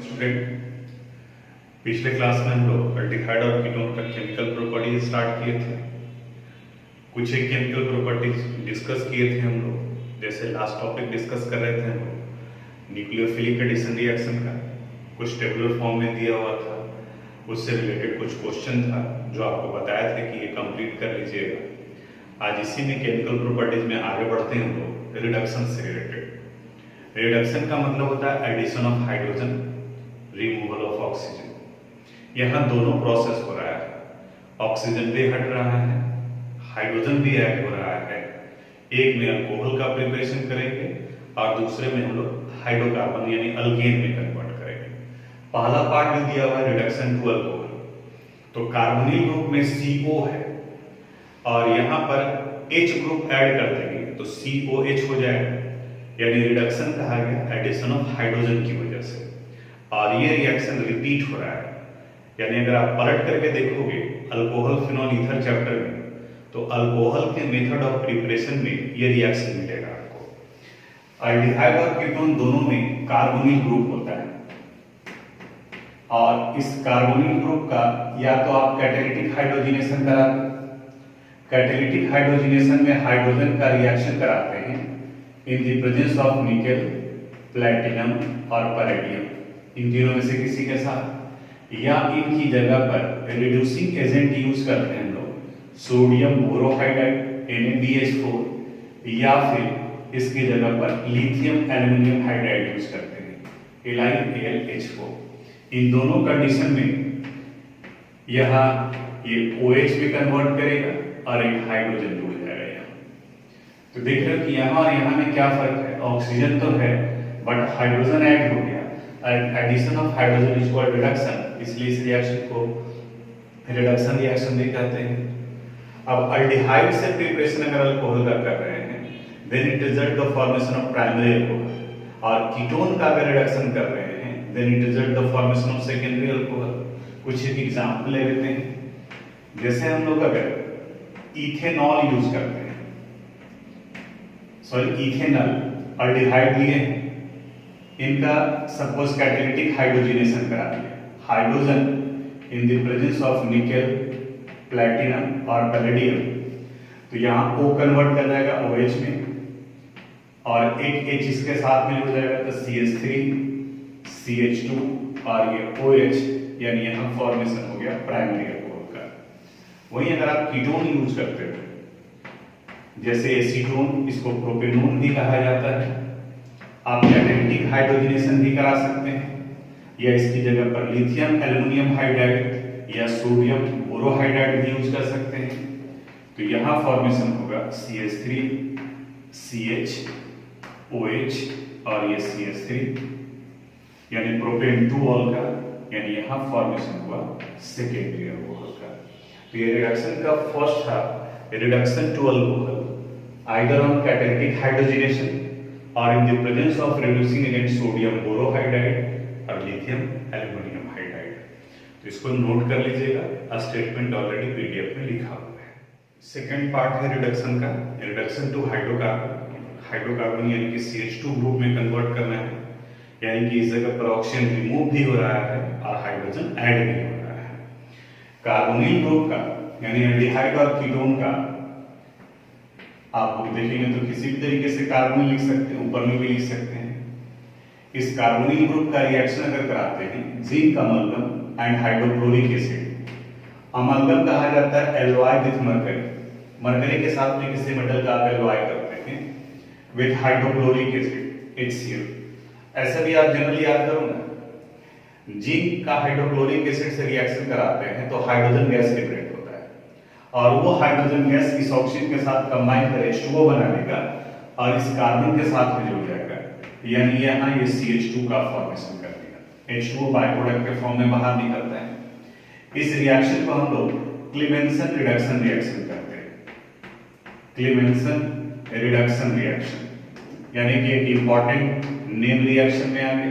Student, पिछले class में हम लोग एल्डिहाइड और कीटोन का केमिकल प्रॉपर्टीज स्टार्ट किए थे। कुछ एक केमिकल प्रॉपर्टीज डिस्कस किए थे हम लोग। जैसे लास्ट टॉपिक डिस्कस कर रहे थे हम लोग न्यूक्लियोफिलिक एडिशन रिएक्शन का, कुछ टेबुलर फॉर्म में दिया हुआ था। उससे रिलेटेड कुछ क्वेश्चन था जो आपको बताया था कि ये कंप्लीट कर लीजिएगा। आज इसी में केमिकल प्रॉपर्टीज में आगे बढ़ते हैं हम लोग रिडक्शन से रिलेटेड। रिडक्शन का मतलब होता है addition of hydrogen, removal of oxygen. यहाँ दोनों प्रोसेस हो रहा है, ऑक्सीजन भी हट रहा है, हाइड्रोजन भी ऐड हो रहा है। एक में अल्कोहल का प्रिपरेशन करेंगे और दूसरे में हम लोग हाइड्रोकार्बन यानी अल्केन में कन्वर्ट करेंगे। पहला पार्ट जो दिया हुआ है रिडक्शन टू अल्कोहल, तो कार्बोनिल ग्रुप में CO है और यहाँ पर H ग्रुप ऐड कर देंगे तो COH हो जाएगा, यानी रिडक्शन कहा गया एडिशन ऑफ हाइड्रोजन की वजह से। और ये रिएक्शन रिपीट हो रहा है, यानी अगर आप पलट करके देखोगे अल्कोहल फिनॉल ईथर चैप्टर में, तो अल्कोहल के मेथड ऑफ प्रिपरेशन में ये रिएक्शन मिलेगा आपको। एल्डिहाइड और कीटोन दोनों में कार्बोनिल ग्रुप होता है और इस कार्बोनिल ग्रुप का या तो आप कैटालिटिक हाइड्रोजनेशन कराते हैं, कैटालिटिक हाइड्रोजनेशन में हाइड्रोजन का रिएक्शन कराते हैं इन the presence of nickel, platinum और पैलेडियम, इन तीनों में से किसी के साथ, या इनकी जगह पर रिड्यूसिंग एजेंट यूज करते हैं हम लोग सोडियम बोरोहाइड्राइड NaBH4, या फिर इसकी जगह पर लिथियम एल्युमिनियम हाइड्राइड यूज करते हैं AlH4। इन दोनों कंडीशन में यहाँ ये OH में कन्वर्ट करेगा और एक हाइड्रोजन जुड़ जाएगा यहाँ। तो देख रहे हो कि यहाँ और यहाँ में क्या फर्क है, ऑक्सीजन तो है बट हाइड्रोजन ऐड हो गया। Addition of hydrogen is called reduction, इसलिए इस रिएक्शन को रिडक्शन रिएक्शन भी कहते हैं। अब एल्डिहाइड से प्रिपरेशन अगर अल्कोहल का कर रहे हैं then it result the formation of primary alcohol, और कीटोन का अगर रिडक्शन कर रहे हैं then it result the formation of secondary alcohol. कुछ एक एग्जांपल ले लेते हैं। जैसे हम लोग अगर इथेनॉल यूज करते हैं, सॉरी इथेनॉल, एल्डिहाइड लिए हैं, इनका सपोज कैटालिटिक हाइड्रोजनेशन करा दिया, hydrogen in the presence of nickel, platinum और पैलेडियम, तो यहाँ O कन्वर्ट कर जाएगा OH में और एक H इसके साथ में हो जाएगा तो CH3 CH2 और ये OH, यानी यहाँ फॉर्मेशन हो गया प्राइमरी अल्कोहल का। वहीं अगर आप कीटोन यूज करते हो जैसे एसीटोन, इसको प्रोपेनोन भी कहा जाता है, आप कैटालिटिक हाइड्रोजनेशन भी करा सकते हैं, या इसकी जगह पर लिथियम एल्युमिनियम हाइड्राइड या सोडियम बोरोहाइड्राइड भी यूज कर सकते हैं। तो यहाँ फॉर्मेशन होगा CH3 CH OH और ये CH3, यानी प्रोपेन 2 ऑल का, यानी यहाँ फॉर्मेशन हुआ सेकेंडरी अल्कोहल का। तो ये रिडक्शन का फर्स्ट था, reduction to alcohol either on catalytic hydrogenation और in the presence of reducing agent sodium borohydride और लिथियम एल्युमिनियम हाइड्राइड। तो इसको नोट कर लीजिएगा, स्टेटमेंट ऑलरेडी PDF में लिखा हुआ है। सेकंड पार्ट है रिडक्शन का, रिडक्शन टू हाइड्रोकार्बन। हाइड्रोकार्बन यानी कि CH2 ग्रुप में कन्वर्ट करना है, यानी कि इस जगह पर ऑक्सीजन रिमूव भी हो रहा है और हाइड्रोजन ऐड भी हो रहा है। कार्बोनिल ग्रुप का यानी एल्डिहाइड और कीटोन का आप देखेंगे तो किसी भी तरीके से कार्बोनिल लिख सकते हैं, ऊपर में भी लिख सकते हैं। इस कार्बोनिल ग्रुप का रिएक्शन अगर कराते हैं zinc amalgam and hydrochloric acid, amalgam कहा जाता है एलॉय विद मरकरी, मरकरी के साथ में किसी मेटल का आप एलॉय करते हैं विद हाइड्रोक्लोरिक एसिड HCl। ऐसा भी आप जनरली याद करो ना, जिंक का हाइड्रोक्लोरिक एसिड से रिएक्शन कराते हैं तो हाइड्रोजन गैस लिबरेट होता है और वो हाइड्रोजन गैस इस ऑक्सीजन के साथ कंबाइन कर H2O बना देगा और इस कार्बन के साथ में जुड़ जाएगा, यानी यहाँ ये CH2 का फॉर्मेशन कर देगा। H2O बाय प्रोडक्ट के फॉर्म में बाहर निकलता है। इस रिएक्शन को हम लोग क्लीमेंसन रिडक्शन रिएक्शन कहते हैं। क्लीमेंसन रिडक्शन रिएक्शन यानी कि एक इंपॉर्टेंट नेम रिएक्शन में आ गया,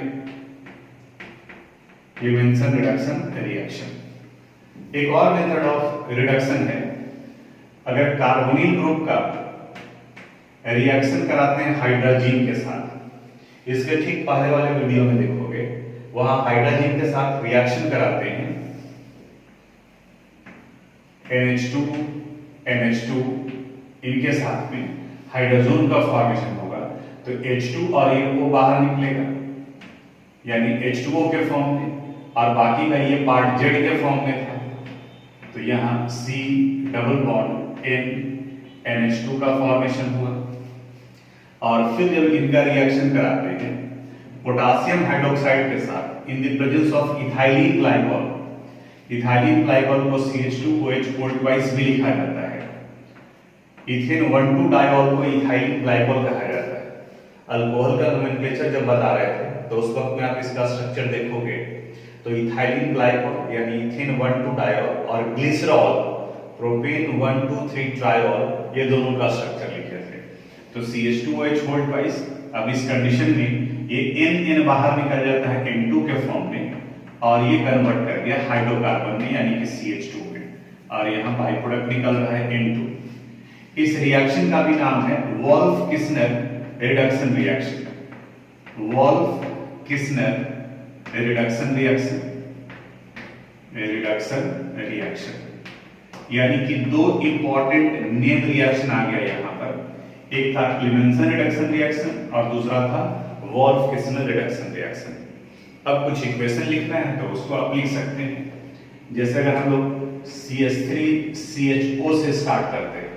क्लीमेंसन रिडक्शन रिएक्शन। एक और मेथड ऑफ रिडक्शन है, अगर कार्बोनिल ग्रुप का रिएक्शन कराते हैं हाइड्रोजन के साथ, इसके ठीक पहले वाले वीडियो में देखोगे वहां हाइड्रोजन के साथ रिएक्शन कराते हैं, NH2 NH2 इनके साथ में हाइड्रोजन का फॉर्मेशन होगा, तो H2 और ये O बाहर निकलेगा, यानी H2O के फॉर्म में, और बाकी का ये पार्ट Z के फॉर्म में था, तो यहाँ C double bond N NH2 का फॉर्मेशन हुआ। और फिर जब इनका रिएक्शन कराते हैं पोटासियम हाइड्रोक्साइड के साथ इन the presence of ethylene glycol, ethylene glycol को CH2OH ट्वाइस भी लिखा जाता है, इथेन 1,2 डाइऑल को इथाइलिन ग्लाइकॉल कहा जाता है। अल्कोहल का नोमेनक्लेचर जब बता रहे थे तो उस वक्त में आप इसका स्ट्रक्चर देखोगे तो इथाइलिन ग्लाइकॉल यानी इथेन 1,2 डाइऑल और ग्लिसरॉल प्रोपेन 1,2,3 ट्राइऑल, ये दोनों का स्ट्रक्चर लिखे थे। तो CH2OH होल्ड वाइज अब इस कंडीशन में ये N बाहर निकल जाता है N2 के फॉर्म में, और ये कन्वर्ट कर गया हाइड्रोकार्बन में यानी कि CH2 में, और यहाँ बाई प्रोडक्ट निकल रहा है N2। इस रिएक्शन का भी नाम है Wolff Kishner reduction reaction, Wolff Kishner reduction reaction, reaction यानी कि दो इंपॉर्टेंट नेम रिएक्शन आ गया यहाँ पर, एक था क्लीमेंसन रिडक्शन रिएक्शन और दूसरा था वोल्फ किस्नर रिडक्शन रिएक्शन। अब कुछ इक्वेशन लिखना है तो उसको आप लिख सकते हैं, जैसे अगर हम लोग CH3CHO से स्टार्ट करते हैं,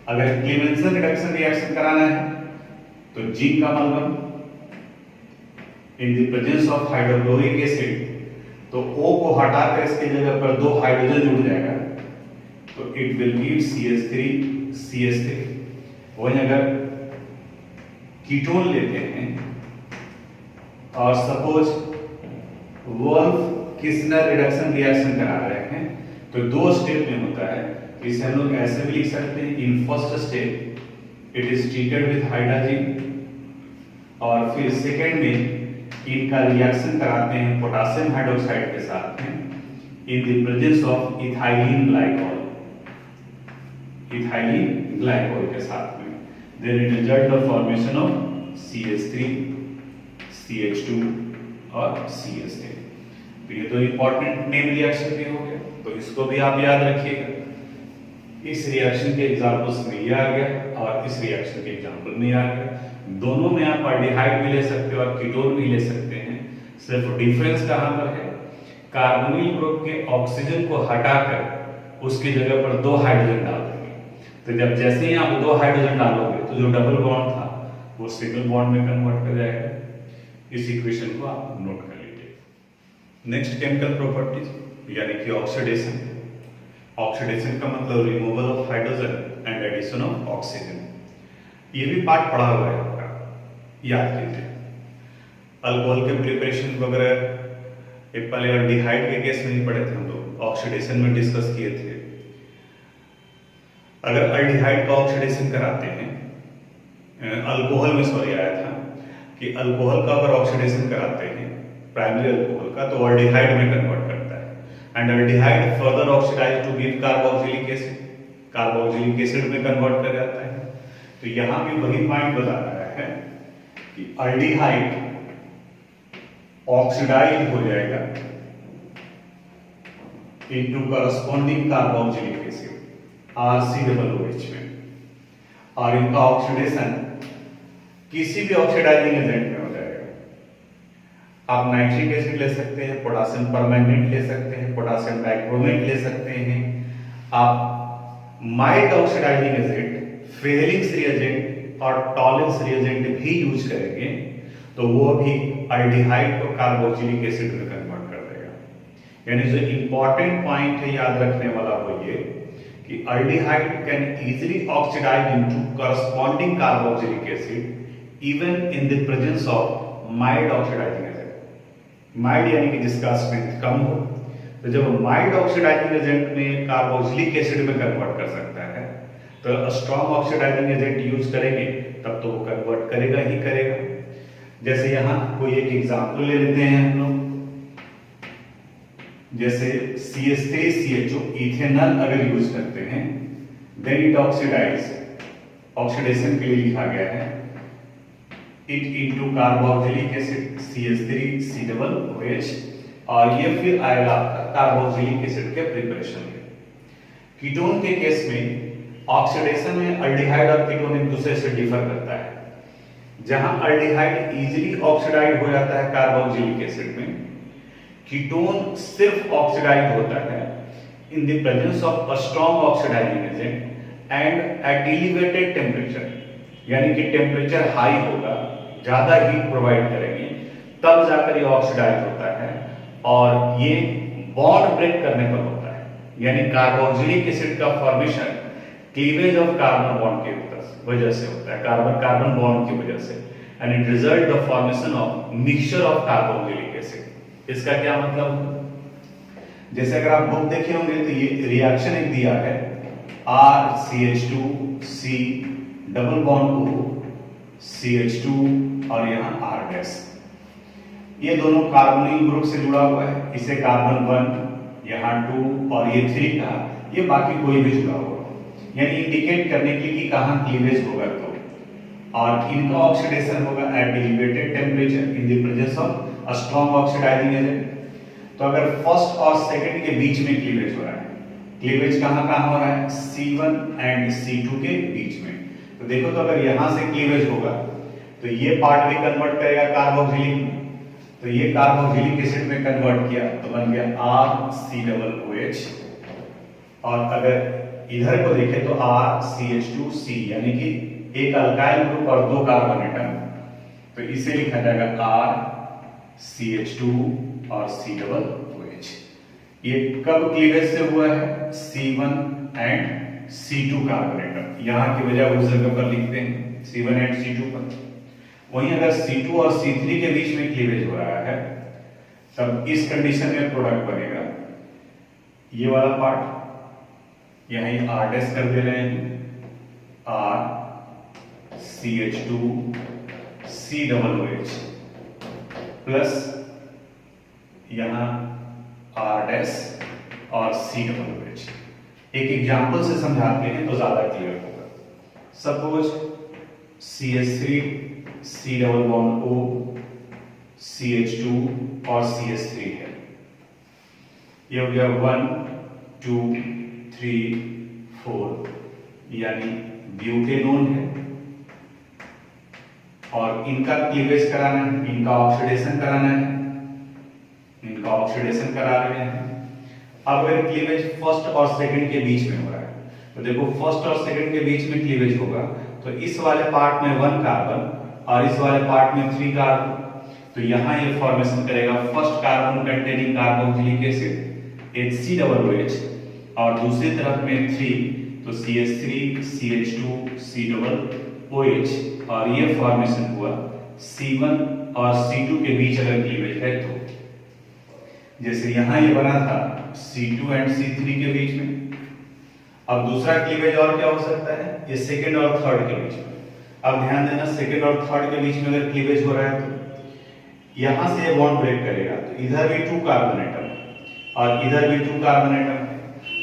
अगर क्लीमेंसन रिडक्शन रिएक्शन कराना है तो जिंक का मलबम in the presence of hydrochloric acid, तो O को हटाकर इसके जगह पर 2 हाइड्रोजन जुड़ जाएगा, तो इट विल गिव CH3CH3। वहीं अगर कीटोन लेते हैं और suppose Wolff Kishner reduction reaction करा रहे हैं, तो 2 स्टेप में होता है, इसे हम लोग ऐसे भी लिख सकते हैं, in first step it is treated with hydrogen, और फिर सेकेंड में इनका रिएक्शन कराते हैं पोटासियम हाइड्रोक्साइड के साथ में in the presence of ethylene glycol, ethylene glycol के साथ में, then it result the formation of CH3 CH2 और CH3। तो ये तो इंपॉर्टेंट नेम रिएक्शन भी हो गया, तो इसको भी आप याद रखिएगा। इस रिएक्शन के एग्जांपल्स में ये आ गया और इस रिएक्शन के एग्जांपल में आ गया। दोनों में आप एल्डिहाइड भी ले सकते हो और कीटोन भी ले सकते हैं, सिर्फ डिफरेंस कहां पर है, कार्बोनिल ग्रुप के ऑक्सीजन को हटाकर उसकी जगह पर 2 हाइड्रोजन डाल देंगे, तो जब जैसे ही आप 2 हाइड्रोजन डालोगे तो जो डबल बॉन्ड था वो सिंगल बॉन्ड में कन्वर्ट कर जाएगा। इस इक्वेशन को आप नोट कर लीजिए। नेक्स्ट केमिकल प्रॉपर्टीज यानी कि ऑक्सीडेशन। ऑक्सीडेशन का मतलब removal of hydrogen and addition of oxygen. ये भी पार्ट पढ़ा हुआ है आपका, याद कीजिए। अल्कोहल के प्रिपरेशन वगैरह एक पहले एल्डिहाइड के केस में नहीं पढ़े थे हम लोग, ऑक्सीडेशन में डिस्कस किए थे। अगर एल्डिहाइड का ऑक्सीडेशन कराते हैं, अल्कोहल में सॉरी आया था कि अल्कोहल का अगर ऑक्सीडेशन कराते हैं प्राइमरी अल्कोहल का, तो एल्डिहाइड में कन्वर्ट करता है, and aldehyde further oxidise to give carboxylic acid, carboxylic acid में कन्वर्ट कर जाता है। तो यहां भी वही पॉइंट बता रहा है कि एल्डिहाइड ऑक्सीडाइज हो जाएगा into corresponding carboxylic acid RCOOH में, और इनका ऑक्सीडेशन किसी भी ऑक्सीडाइजिंग एजेंट में हो जाएगा। आप नाइट्रिक एसिड ले सकते हैं, पोटासियम परमैंगनेट ले सकते हैं, पोटासियम डाइक्रोमेट ले सकते हैं, आप mild oxidising agent Fehling's reagent और टॉलेंस रिएजेंट भी यूज करेंगे तो वो भी एल्डिहाइड को कार्बोक्सिलिक एसिड में कन्वर्ट कर देगा। यानी जो इंपॉर्टेंट पॉइंट है याद रखने वाला वो ये कि aldehyde can easily oxidise into corresponding carboxylic acid even in the presence of mild oxidising agent. Mild यानी कि जिसका स्ट्रेंथ कम हो, तो जब माइल्ड ऑक्सीडाइजिंग एजेंट में कार्बोक्सिलिक एसिड में कन्वर्ट कर सकता है, तो स्ट्रॉन्ग ऑक्सीडाइजिंग एजेंट यूज करेंगे तब तो वो कन्वर्ट करेगा ही करेगा। जैसे यहाँ कोई एक एग्जांपल ले लेते हैं हम लोग, जैसे CH3CHO इथेनॉल अगर यूज करते हैं, देन इट ऑक्सीडाइज, ऑक्सीडेशन के लिए लिखा गया है it into carboxylic acid CH3COOH, और ये फिर आएगा आपका कार्बोक्सिलिक एसिड के प्रिपरेशन में। कीटोन के केस में ऑक्सीडेशन में अल्डिहाइड और कीटोन एक दूसरे से डिफर करता है। जहां अल्डिहाइड इजीली ऑक्सीडाइज हो जाता है कार्बोक्सिलिक एसिड में, कीटोन सिर्फ ऑक्सीडाइज होता है in the presence of a strong oxidising agent and at elevated temperature, यानी कि टेम्परेचर हाई होगा, ज्यादा हीट प्रोवाइड करेंगे, तब जाकर ये ऑक्सीडाइज होता है, और ये बॉन्ड ब्रेक करने पर होता है, यानी कार्बोक्सिलिक एसिड का formation cleavage of carbon bond के वजह से होता है, कार्बन कार्बन बॉन्ड की वजह से, and it result the formation of mixture of carboxylic acid. इसका क्या मतलब, जैसे अगर आप बुक देखे होंगे तो ये रिएक्शन एक दिया है RCH2C double bond O CH2 और यहाँ R डैश, ये दोनों कार्बोनिल ग्रुप से जुड़ा हुआ है, इसे कार्बन 1 यहाँ 2 और ये 3 का, ये बाकी कोई भी जुड़ा हुआ, यानी इंडिकेट करने के लिए कि कहाँ क्लीवेज होगा। तो और इनका ऑक्सीडेशन होगा at elevated temperature in the presence of a strong oxidising agent. तो अगर फर्स्ट और सेकंड के बीच में क्लीवेज हो रहा है, क्लीवेज कहाँ कहाँ हो रहा है, C1 एंड C2 के बीच में, तो देखो तो अगर यहां से क्लीवेज होगा तो ये पार्ट भी कन्वर्ट करेगा कार्बोक्सिलिक में, तो ये कार्बोक्सिलिक एसिड में कन्वर्ट किया तो बन गया RCOOH, और अगर इधर को देखें तो RCH2C, यानी कि एक अल्काइल ग्रुप और 2 कार्बन एटम, तो इसे लिखा जाएगा RCH2 और COOH। ये कब क्लीवेज से हुआ है, C1 and C2 carbon atom, यहाँ की वजह उस जगह पर लिखते हैं C1 एंड C2 पर। वहीं अगर C2 और C3 के बीच में क्लीवेज हो रहा है, तब इस कंडीशन में प्रोडक्ट बनेगा ये वाला पार्ट, यहीं R डैश कर दे रहे हैं, RCH2COOH प्लस यहाँ R डैश और COOH। एक एग्जाम्पल से समझाते हैं तो ज्यादा क्लियर होगा। Suppose CH3C double bond O CH2 और CH3 है, ये हो गया 1 2 3 4, यानी ब्यूटेनोन है, और इनका क्लीवेज कराना है, इनका ऑक्सीडेशन कराना है, इनका ऑक्सीडेशन करा रहे हैं। अब अगर क्लीवेज फर्स्ट और सेकंड के बीच में हो रहा है, तो देखो फर्स्ट और सेकंड के बीच में क्लीवेज होगा तो इस वाले पार्ट में 1 कार्बन और इस वाले पार्ट में 3 कार्बन, तो यहाँ ये फॉर्मेशन करेगा first carbon containing carboxylic acid HCOOH, और दूसरी तरफ में 3 तो CH3 CH2 COOH, और ये फॉर्मेशन हुआ C1 और C2 के बीच अगर क्लीवेज है तो, जैसे यहां ये बना था C2 एंड C3 के बीच में। अब दूसरा क्लीवेज और क्या हो सकता है, ये सेकंड और थर्ड के बीच में। अब ध्यान देना, सेकंड और थर्ड के बीच में अगर क्लीवेज हो रहा है तो यहां से ये बॉन्ड ब्रेक करेगा, तो इधर भी 2 कार्बन एटम और इधर भी 2 कार्बन एटम,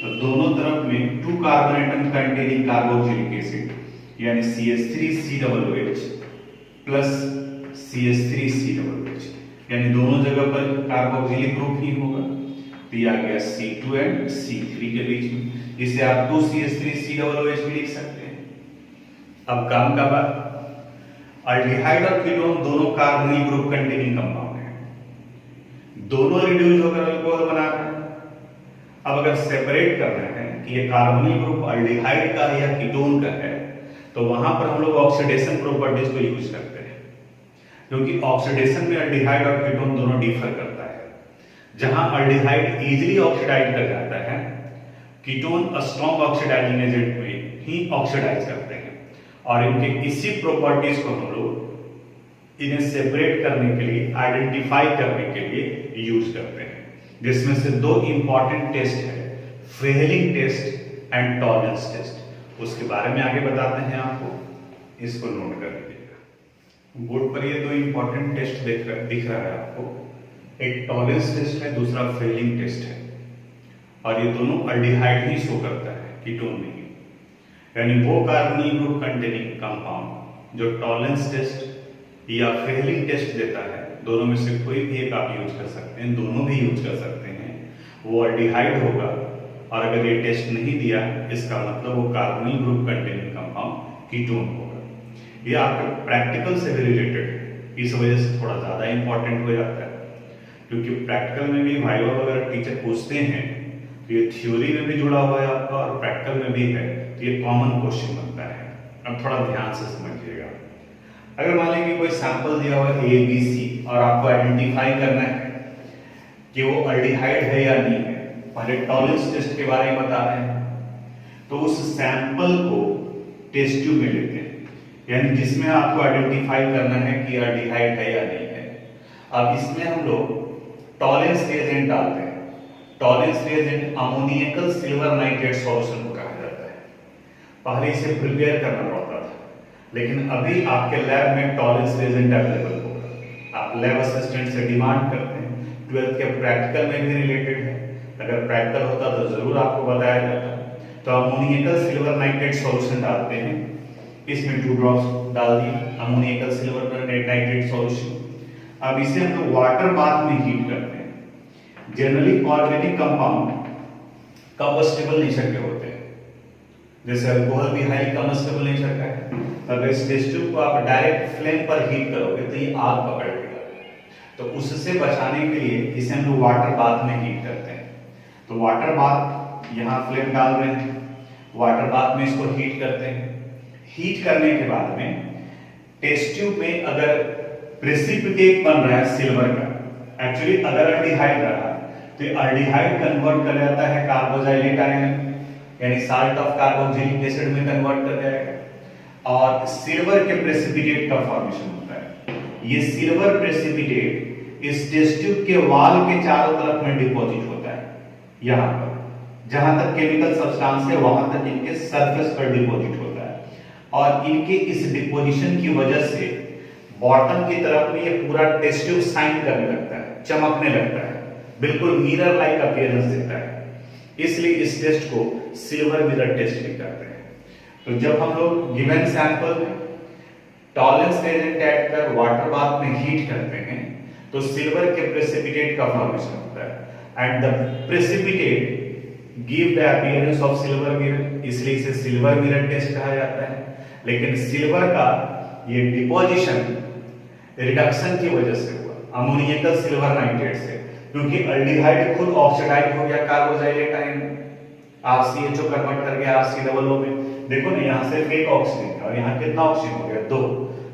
तो दोनों तरफ में 2 carbon atom containing carboxylic acid, यानी CH3COOH प्लस CH3COOH, यानी दोनों जगह पर कार्बोक्सिलिक ग्रुप ही होगा, तो ये आ गया C2 एंड C3 के बीच में, जिसे आप 2CH3COOH भी लिख सकते हैं। अब काम का बात, अल्डिहाइड और कीटोन दोनों कार्बोनिल ग्रुप कंटेनिंग कंपाउंड है, दोनों रिड्यूस होकर अल्कोहल बना रहे हैं। अब अगर सेपरेट करना है कि ये कार्बोनिल ग्रुप अल्डिहाइड का है या कीटोन का है, तो वहां पर हम लोग ऑक्सीडेशन प्रॉपर्टीज को यूज करते हैं, क्योंकि ऑक्सीडेशन में अल्डिहाइड और कीटोन दोनों डिफर करता है। जहां अल्डिहाइड इजीली ऑक्सीडाइज कर जाता है, कीटोन स्ट्रॉन्ग ऑक्सीडाइजिंग एजेंट में ही ऑक्सीडाइज करते हैं, और इनके इसी प्रॉपर्टीज को हम लोग इन्हें सेपरेट करने के लिए, आइडेंटिफाई करने के लिए यूज करते हैं, जिसमें से 2 इंपॉर्टेंट टेस्ट है, Fehling test and Tollens test. उसके बारे में आगे बताते हैं आपको, इसको नोट कर लीजिएगा। बोर्ड पर ये 2 इंपॉर्टेंट टेस्ट दिख रहा है आपको, एक टॉलरेंस टेस्ट है, दूसरा फेहलिंग टेस्ट है, और ये दोनों अल्डिहाइड ही शो करता है, कीटोन नहीं, यानी वो कार्बोनिल ग्रुप कंटेनिंग कंपाउंड जो टॉलरेंस टेस्ट या फेलिंग टेस्ट देता है, दोनों में से कोई भी एक आप यूज कर सकते हैं, दोनों भी यूज कर सकते हैं, वो अल्डिहाइड होगा। और अगर ये टेस्ट नहीं दिया, इसका मतलब वो carbonyl group containing compound ketone होगा। ये आपके प्रैक्टिकल से भी रिलेटेड है, इस वजह से थोड़ा ज्यादा इंपॉर्टेंट हो जाता है, क्योंकि प्रैक्टिकल में भी वाइवा वगैरह टीचर पूछते हैं, तो ये थ्योरी में भी जुड़ा हुआ है आपका और प्रैक्टिकल में भी है, तो ये कॉमन क्वेश्चन बनता है। अब थोड़ा ध्यान से समझिएगा। अगर मान लीजिए कोई सैंपल दिया हुआ है ABC और आपको आइडेंटिफाई करना है कि वो अल्डिहाइड है या नहीं है, पहले टॉलरेंस टेस्ट के बारे में बता रहे हैं, तो उस सैंपल को टेस्ट ट्यूब में लेते हैं, यानी जिसमें आपको आइडेंटिफाई करना है कि अल्डिहाइड है या नहीं है। अब इसमें हम लोग टॉलरेंस रिएजेंट डालते हैं। Tollens reagent ammoniacal silver nitrate solution को कहा जाता है। पहले इसे प्रिपेयर करना पड़ता था, लेकिन अभी आपके लैब में टॉलरेंस रिएजेंट अवेलेबल होगा। आप लैब असिस्टेंट से डिमांड करते हैं। 12th के प्रैक्टिकल में भी रिलेटेड है, अगर प्रैक्टिकल होता तो जरूर आपको बताया जाता। तो अमोनियकल सिल्वर नाइट्रेट सॉल्यूशन डालते हैं, इसमें 2 ड्रॉप्स डाल दिए अमोनियकल सिल्वर नाइट्रेट सॉल्यूशन। अब इसे हम लोग वाटर बाथ में हीट करते हैं। Generally organic compound combustible nature के होते हैं, जैसे अल्कोहल भी हाईली कंबस्टेबल नेचर का है। अगर इस टेस्ट ट्यूब को आप डायरेक्ट फ्लेम पर हीट करोगे तो ये आग पकड़ लेगा, तो उससे बचाने के लिए इसे हम लोग वाटर बाथ में हीट करते हैं। तो वाटर बाथ, यहाँ फ्लेम डाल रहे हैं, वाटर बाथ में इसको हीट करते हैं। हीट करने के बाद में टेस्ट ट्यूब में अगर प्रेसिपिटेट बन रहा है सिल्वर का, एक्चुअली अगर अल्डिहाइड रहा तो ये अल्डिहाइड कन्वर्ट कर जाता है कार्बोजाइलेट आयन, यानी साल्ट ऑफ कार्बोक्सिलिक एसिड में कन्वर्ट कर जाएगा, और सिल्वर के प्रेसिपिटेट का फॉर्मेशन होता है। ये सिल्वर प्रेसिपिटेट इस टेस्ट ट्यूब के वॉल के चारों तरफ में डिपॉजिट होता है। यहाँ पर जहां तक केमिकल सब्सटेंस है वहां तक इनके सरफेस पर डिपॉजिट होता है, और इनके इस डिपोजिशन की वजह से बॉटम की तरफ में ये पूरा टेस्ट ट्यूब शाइन करने लगता है, चमकने लगता है, बिल्कुल मिरर लाइक अपीयरेंस देता है। इसलिए इस टेस्ट को सिल्वर मिरर टेस्ट भी कहते हैं। तो जब हम लोग गिवन सैंपल में टॉलरेंस रिएजेंट ऐड कर वाटर बाथ में हीट करते हैं तो सिल्वर के प्रेसिपिटेट का फॉर्मेशन होता है, and the precipitate give the appearance of silver mirror, इसलिए इसे सिल्वर मिरर टेस्ट कहा जाता है। लेकिन सिल्वर का ये डिपोजिशन रिडक्शन की वजह से हुआ, अमोनियकल सिल्वर नाइट्रेट से, क्योंकि अल्डिहाइड खुद ऑक्सीडाइज हो गया कार्बोजाइलेट आयन, RCHO कन्वर्ट कर गया RCOO में। देखो ना, यहाँ से एक ऑक्सीजन और यहाँ कितना ऑक्सीजन हो गया, 2,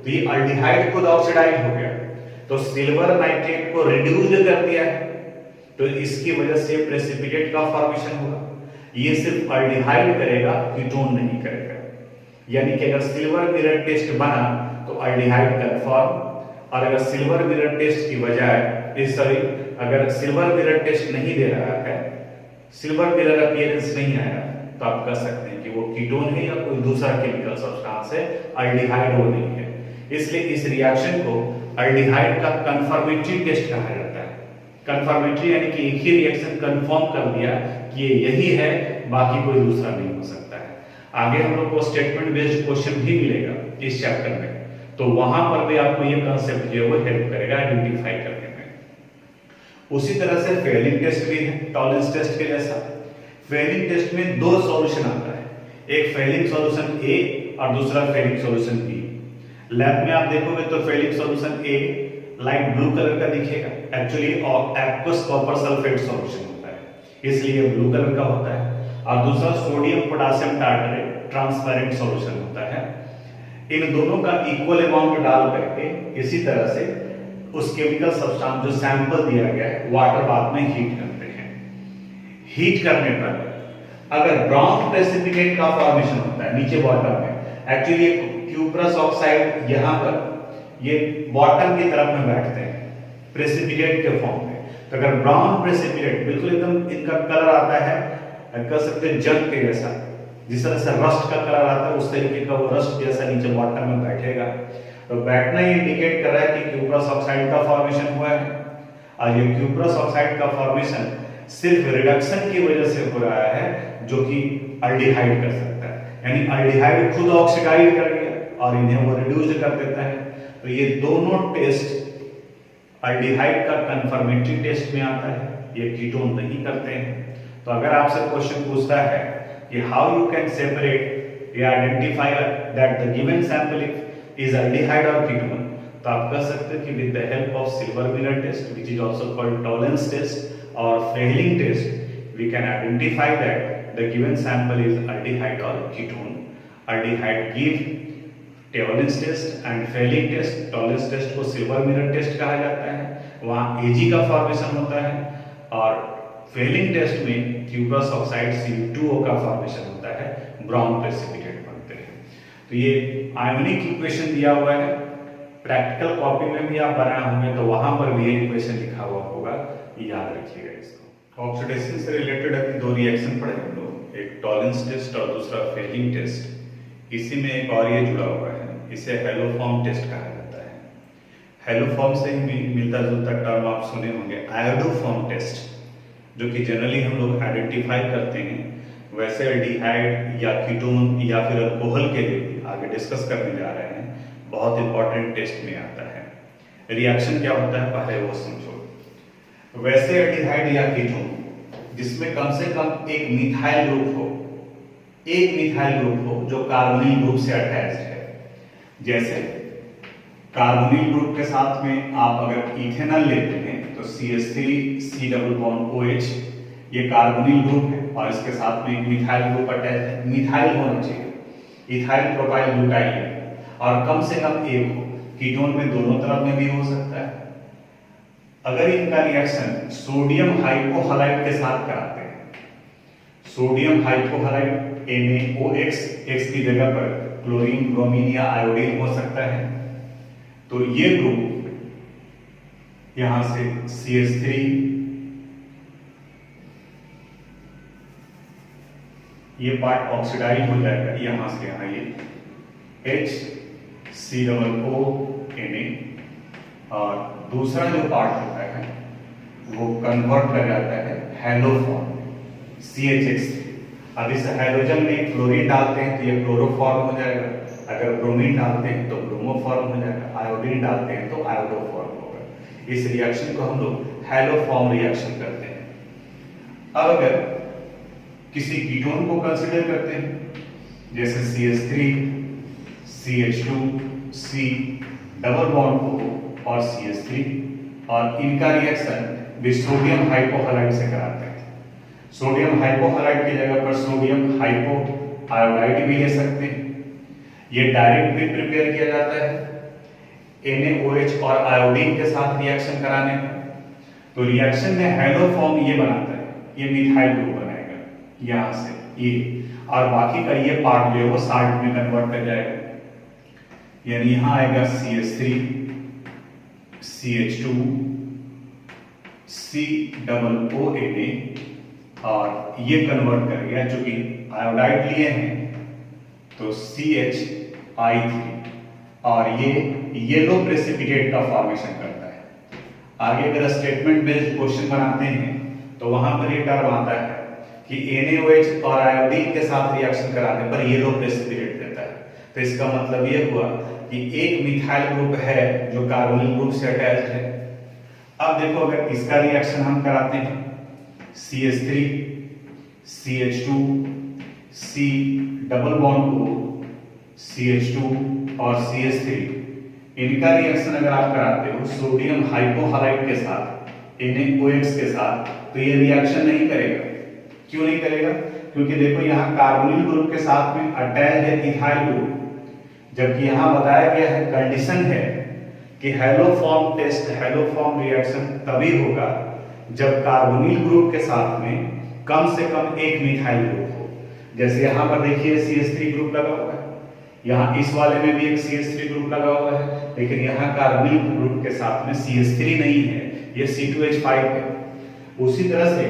तो ये अल्डिहाइड खुद ऑक्सीडाइज हो गया, तो सिल्वर नाइट्रेट को रिड्यूस कर दिया है, तो इसकी वजह से प्रेसिपिटेट का फॉर्मेशन होगा। ये सिर्फ अल्डिहाइड करेगा, कीटोन नहीं करेगा। यानी कि अगर सिल्वर मिरर टेस्ट बना तो अल्डिहाइड कंफर्म, और अगर सिल्वर मिरर टेस्ट की बजाय सॉरी अगर सिल्वर मिरर टेस्ट नहीं दे रहा है, सिल्वर मिरर अपीयरेंस नहीं आया, तो आप कह सकते हैं कि वो कीटोन है या कोई दूसरा केमिकल सब्सटेंस है, अल्डिहाइड वो नहीं है। इसलिए इस रिएक्शन को अल्डिहाइड का कंफर्मेटरी टेस्ट कहा जाता है। कंफर्मेटरी यानी कि एक ही रिएक्शन कंफर्म कर दिया कि ये यही है, बाकी कोई दूसरा नहीं हो सकता है। आगे हम लोग को स्टेटमेंट बेस्ड क्वेश्चन भी मिलेगा इस चैप्टर में, तो वहां पर भी आपको ये कांसेप्ट जो है वो हेल्प करेगा आइडेंटिफाई करने में। उसी तरह से फेलिंग टेस्ट भी है टॉलरेंस टेस्ट के जैसा। फेलिंग टेस्ट में 2 सॉल्यूशन आता है, एक फेलिंग सॉल्यूशन A और दूसरा फेलिंग सॉल्यूशन B। लैब में आप देखोगे तो Fehling solution A light blue colour का दिखेगा, actually aqueous copper sulphate solution होता है, इसलिए ब्लू कलर का होता है। और दूसरा sodium potassium tartrate transparent solution होता है। इन दोनों का इक्वल अमाउंट डाल करके इसी तरह से उस केमिकल सब्सटेंस जो सैंपल दिया गया है वाटर बाथ में हीट करते हैं। हीट करने पर अगर ब्राउन प्रेसिपिटेट का फॉर्मेशन होता है नीचे बॉटम में, एक्चुअली क्यूप्रस ऑक्साइड यहाँ पर ये बॉटम की तरफ में बैठते हैं प्रेसिपिटेट के फॉर्म में, तो अगर ब्राउन प्रेसिपिटेट बिल्कुल एकदम इनका कलर आता है, कह सकते हैं जंग के जैसा, जिस तरह से रस्ट का कलर आता है उस तरीके का वो रस्ट जैसा नीचे बॉटम में बैठेगा, तो बैठना ये इंडिकेट कर रहा है कि क्यूप्रस ऑक्साइड का फॉर्मेशन हुआ है। और ये क्यूप्रस ऑक्साइड का फॉर्मेशन सिर्फ रिडक्शन की वजह से हो रहा है, जो कि अल्डिहाइड कर सकता है, यानी अल्डिहाइड खुद ऑक्सीडाइज कर गया और इन्हें वो रिड्यूस कर देता है, तो ये दोनों टेस्ट अल्डिहाइड का कंफर्मेटरी टेस्ट में आता है, ये कीटोन नहीं करते हैं। तो अगर आपसे क्वेश्चन पूछता है कि हाउ यू कैन सेपरेट या identify that the given sample is aldehyde और कीटोन, तो आप कह सकते हैं कि with the help of silver mirror test which is also called Tollens test और Fehling test we can identify that the given sample is aldehyde और ketone. Aldehyde give Tollens test and Fehling test. Tollens test को silver mirror test कहा जाता है, वहां Ag का formation होता है, और फ्रेहलिंग टेस्ट में क्यूप्रस ऑक्साइड Cu2O का फॉर्मेशन होता है, ब्राउन प्रेसिपिटेट बनते हैं। तो ये आयोनिक इक्वेशन दिया हुआ है, प्रैक्टिकल कॉपी में भी आप बनाए होंगे तो वहां पर भी ये इक्वेशन लिखा हुआ होगा, याद रखिएगा इसको। ऑक्सीडेशन से रिलेटेड अभी दो रिएक्शन पढ़े हम लोग, एक टॉलेंस टेस्ट और दूसरा फ्रेहलिंग टेस्ट। इसी में एक और ये जुड़ा हुआ है, इसे हेलोफॉर्म टेस्ट कहा जाता है। हेलोफॉर्म से ही मिलता जुलता टर्म आप सुने होंगे आयोडोफॉर्म टेस्ट, जो कि जनरली हम लोग आइडेंटिफाई करते हैं। वैसे अल्डिहाइड या कीटोन या फिर अल्कोहल के लिए आगे डिस्कस करने जा रहे हैं, बहुत इंपॉर्टेंट टेस्ट में आता है। रिएक्शन क्या होता है पहले वो समझो। वैसे अल्डिहाइड या कीटोन जिसमें कम से कम एक मिथाइल ग्रुप हो, एक मिथाइल ग्रुप हो जो कार्बोनिल ग्रुप से अटैच्ड है। जैसे कार्बोनिल ग्रुप के साथ में आप अगर इथेनॉल लेते हैं तो CH3 डबल बॉन्ड OH, ये कार्बोनिल ग्रुप है और इसके साथ में एक मिथाइल ग्रुप अटैच है। मिथाइल होना चाहिए, इथाइल प्रोपाइल ब्यूटाइल और कम से कम एक हो। कीटोन में दोनों तरफ में भी हो सकता है। अगर इनका रिएक्शन सोडियम हाइपोहलाइड के साथ कराते हैं, सोडियम हाइपोहलाइड NaOH, X की जगह पर क्लोरीन, ब्रोमीन या आयोडीन हो सकता है, तो ये ग्रुप यहां से CH3 ये पार्ट ऑक्सीडाइज हो जाएगा, यहां से यहां ये HCOO Na, और दूसरा जो पार्ट होता है वो कन्वर्ट कर जाता है हैलोफॉर्म CHX। अब इस हाइड्रोजन में क्लोरीन डालते हैं तो ये क्लोरोफॉर्म हो जाएगा, अगर ब्रोमीन डालते हैं तो ब्रोमोफॉर्म हो जाएगा, आयोडीन डालते हैं तो आयोडोफॉर्म होगा। इस रिएक्शन को हम लोग हैलोफॉर्म रिएक्शन करते हैं। अब अगर किसी कीटोन को कंसीडर करते हैं, जैसे CH3 CH2 C double bond O और CH3, और इनका रिएक्शन भी सोडियम हाइपोहलाइड से कराते हैं। सोडियम हाइपोहलाइड की जगह पर सोडियम हाइपो आयोडाइड भी ले सकते हैं। ये डायरेक्ट भी प्रिपेयर किया जाता है NaOH और आयोडीन के साथ रिएक्शन कराने पर। तो रिएक्शन में हैलोफॉर्म ये बनाता है, ये मिथाइल ग्रुप बनाएगा यहां से ये, और बाकी का ये पार्ट जो है वो साल्ट में कन्वर्ट कर जाएगा, यानी यहां आएगा CH3 CH2 C double O Na, और ये कन्वर्ट कर गया, चूंकि आयोडाइड लिए हैं तो CH3, और ये येलो प्रेसिपिटेट का फॉर्मेशन करता है। आगे अगर स्टेटमेंट बेस्ड क्वेश्चन बनाते हैं तो वहां पर ये टर्म आता है कि NaOH और आयोडीन के साथ रिएक्शन कराने पर येलो प्रेसिपिटेट देता है। तो इसका मतलब ये हुआ कि एक मिथाइल ग्रुप है जो कार्बोनिल ग्रुप से अटैच्ड है। अब देखो अगर इसका रिएक्शन हम कराते हैं CH3 CH2 C double bond O CH2 और CH3, इनका रिएक्शन अगर आप कराते हो सोडियम हाइपोहलाइड के साथ NaOH के साथ, तो ये रिएक्शन नहीं करेगा। क्यों नहीं करेगा? क्योंकि देखो यहाँ कार्बोनिल ग्रुप के साथ में अटैच है इथाइल ग्रुप, जबकि यहाँ बताया गया है, कंडीशन है कि हैलोफॉर्म टेस्ट, हैलोफॉर्म रिएक्शन तभी होगा जब कार्बोनिल ग्रुप के साथ में कम से कम एक मिथाइल ग्रुप हो। जैसे यहाँ पर देखिए CH3 ग्रुप लगा हुआ है, यहाँ इस वाले में भी एक CH3 ग्रुप लगा हुआ है, लेकिन यहाँ कार्बोनिल ग्रुप के साथ में CH3 नहीं है, ये C2H5 है। उसी तरह से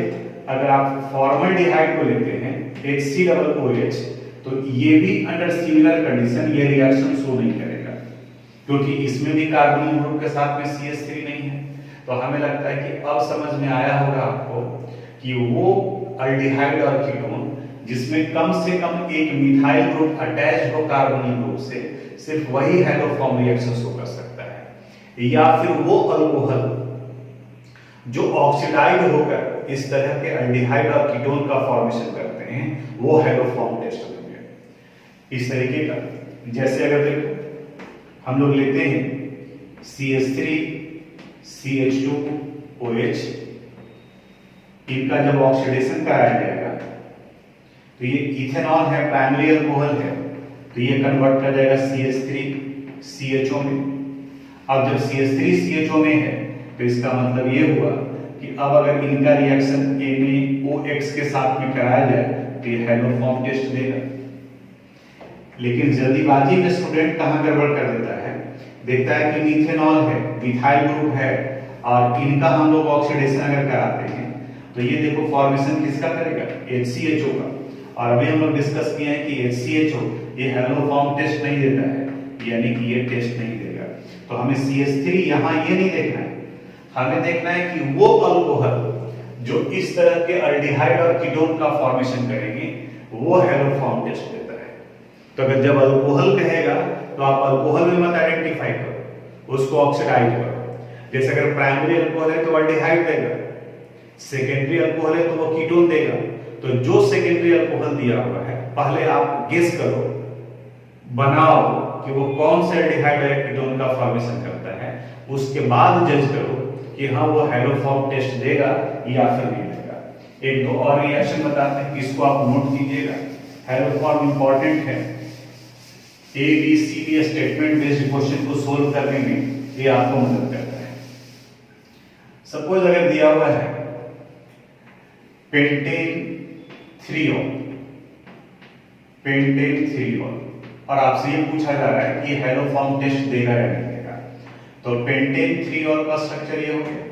अगर आप फॉर्मल्डिहाइड को लेते हैं HCOOH, तो ये भी अंडर सिमिलर कंडीशन ये रिएक्शन शो नहीं करेगा, क्योंकि इसमें भी कार्बोनिल ग्रुप के साथ में CH3 नहीं है। तो हमें लगता है कि अब समझ में आया होगा आपको कि वो अल्डिहाइड और कीटोन जिसमें कम से कम एक मिथाइल ग्रुप अटैच हो कार्बोनिल ग्रुप से, सिर्फ वही हैलोफॉर्म रिएक्शन शो कर सकता है। या फिर वो अल्कोहल जो ऑक्सीडाइज होकर इस तरह के एल्डिहाइड और कीटोन का फॉर्मेशन करते हैं, वो हैलोफॉर्म टेस्ट होंगे। इस तरीके का, जैसे अगर देखो हम लोग लेते हैं CH3 CH2OH, इनका जब ऑक्सीडेशन कराया जाएगा तो ये इथेनॉल है, प्राइमरी अल्कोहल है, तो ये कन्वर्ट कर जाएगा CH3CHO में। अब जब CH3CHO में है तो इसका मतलब ये हुआ कि अब अगर इनका रिएक्शन NaOH के साथ में कराया जाए तो ये हैलोफॉर्म टेस्ट देगा। लेकिन जल्दीबाजी में स्टूडेंट कहां गड़बड़ कर देता है, देखता है कि मिथेनॉल है, मिथाइल ग्रुप है, और इनका हम लोग ऑक्सीडेशन अगर कराते हैं तो ये देखो फॉर्मेशन किसका करेगा, HCHO का। और अभी हम लोग डिस्कस किए हैं कि HCHO ये हैलोफॉर्म टेस्ट नहीं देता है, यानी कि ये टेस्ट नहीं देगा। तो हमें CH3 यहाँ ये नहीं देखना है, हमें देखना है कि वो अल्कोहल जो इस तरह के एल्डिहाइड और कीटोन का फॉर्मेशन करेंगे वो हैलोफॉर्म टेस्ट देता है। तो अगर जब अल्कोहल कहेगा तो आप अल्कोहल में मत आइडेंटिफाई करो, उसको ऑक्सीडाइज करो। जैसे अगर प्राइमरी अल्कोहल है तो एल्डिहाइड देगा, सेकेंडरी अल्कोहल है तो वो कीटोन देगा। तो जो सेकेंडरी अल्कोहल दिया हुआ है पहले आप गेस करो, बनाओ कि वो कौन सा एल्डिहाइड या कीटोन का फॉर्मेशन करता है, उसके बाद जज करो कि हाँ वो हैलोफॉर्म टेस्ट देगा या फिर नहीं देगा। एक दो और रिएक्शन बताते हैं, इसको आप नोट कीजिएगा, हैलोफॉर्म इंपॉर्टेंट है। ABCD स्टेटमेंट बेस्ड क्वेश्चन को सोल्व करने में ये आपको मदद करता है। सपोज अगर दिया हुआ है पेंटेन 3 और आपसे ये पूछा जा रहा है कि हैलोफॉर्म टेस्ट देगा या नहीं देगा। तो पेंटेन 3 का स्ट्रक्चर ये हो गया,